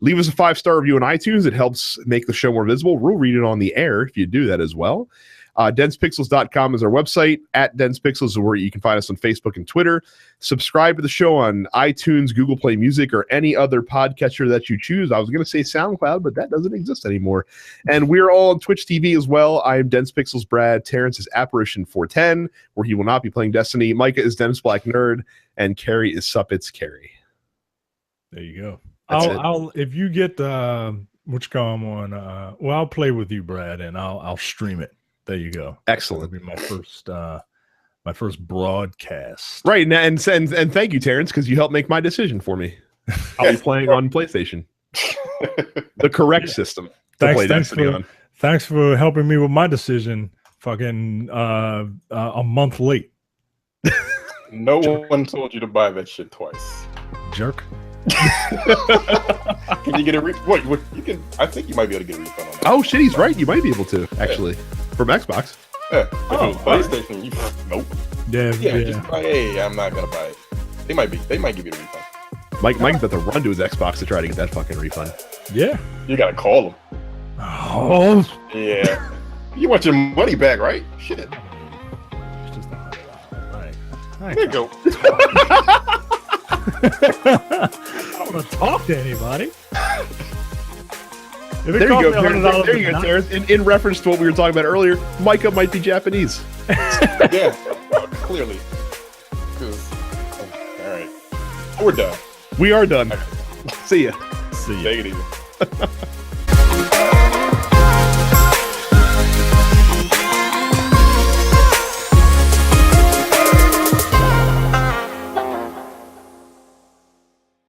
S1: Leave us a 5-star review on iTunes. It helps make the show more visible. We'll read it on the air if you do that as well. Densepixels.com is our website. At Densepixels is where you can find us on Facebook and Twitter. Subscribe to the show on iTunes, Google Play Music, or any other podcatcher that you choose. I was going to say SoundCloud, but that doesn't exist anymore. And we're all on Twitch TV as well. I am Densepixels Brad. Terrence is Apparition410, where he will not be playing Destiny. Micah is Dennis Black Nerd, and Carrie is Suppets Carrie.
S3: There you go. I'll if you get which come on. Well, I'll play with you, Brad, and I'll stream it. There you go.
S1: Excellent.
S3: That'll be my first broadcast.
S1: Right, and thank you, Terrence, because you helped make my decision for me. I'll be playing on PlayStation, the correct system to play Destiny on.
S3: Thanks for helping me with my decision. Fucking a month late.
S2: No one told you to buy that shit twice.
S3: Jerk.
S2: Can you get a refund? What you can? I think you might be able to get a refund on that.
S1: Oh shit, he's right. You might be able to actually from Xbox.
S2: Yeah. If it was PlayStation, nope.
S3: Yeah.
S2: Just like, hey, I'm not gonna buy it. They might give you a refund.
S1: Mike's about to run to his Xbox to try to get that fucking refund.
S3: Yeah.
S2: You gotta call them.
S3: Oh.
S2: Yeah. You want your money back, right? Shit.
S3: It's just $100. Right.
S2: There you go.
S3: I don't want to talk to anybody.
S1: There you go, Terrence. In reference to what we were talking about earlier, Micah might be Japanese.
S2: Yeah, clearly. All right. We're done.
S1: We are done. See ya.
S3: See ya.
S2: Take it easy.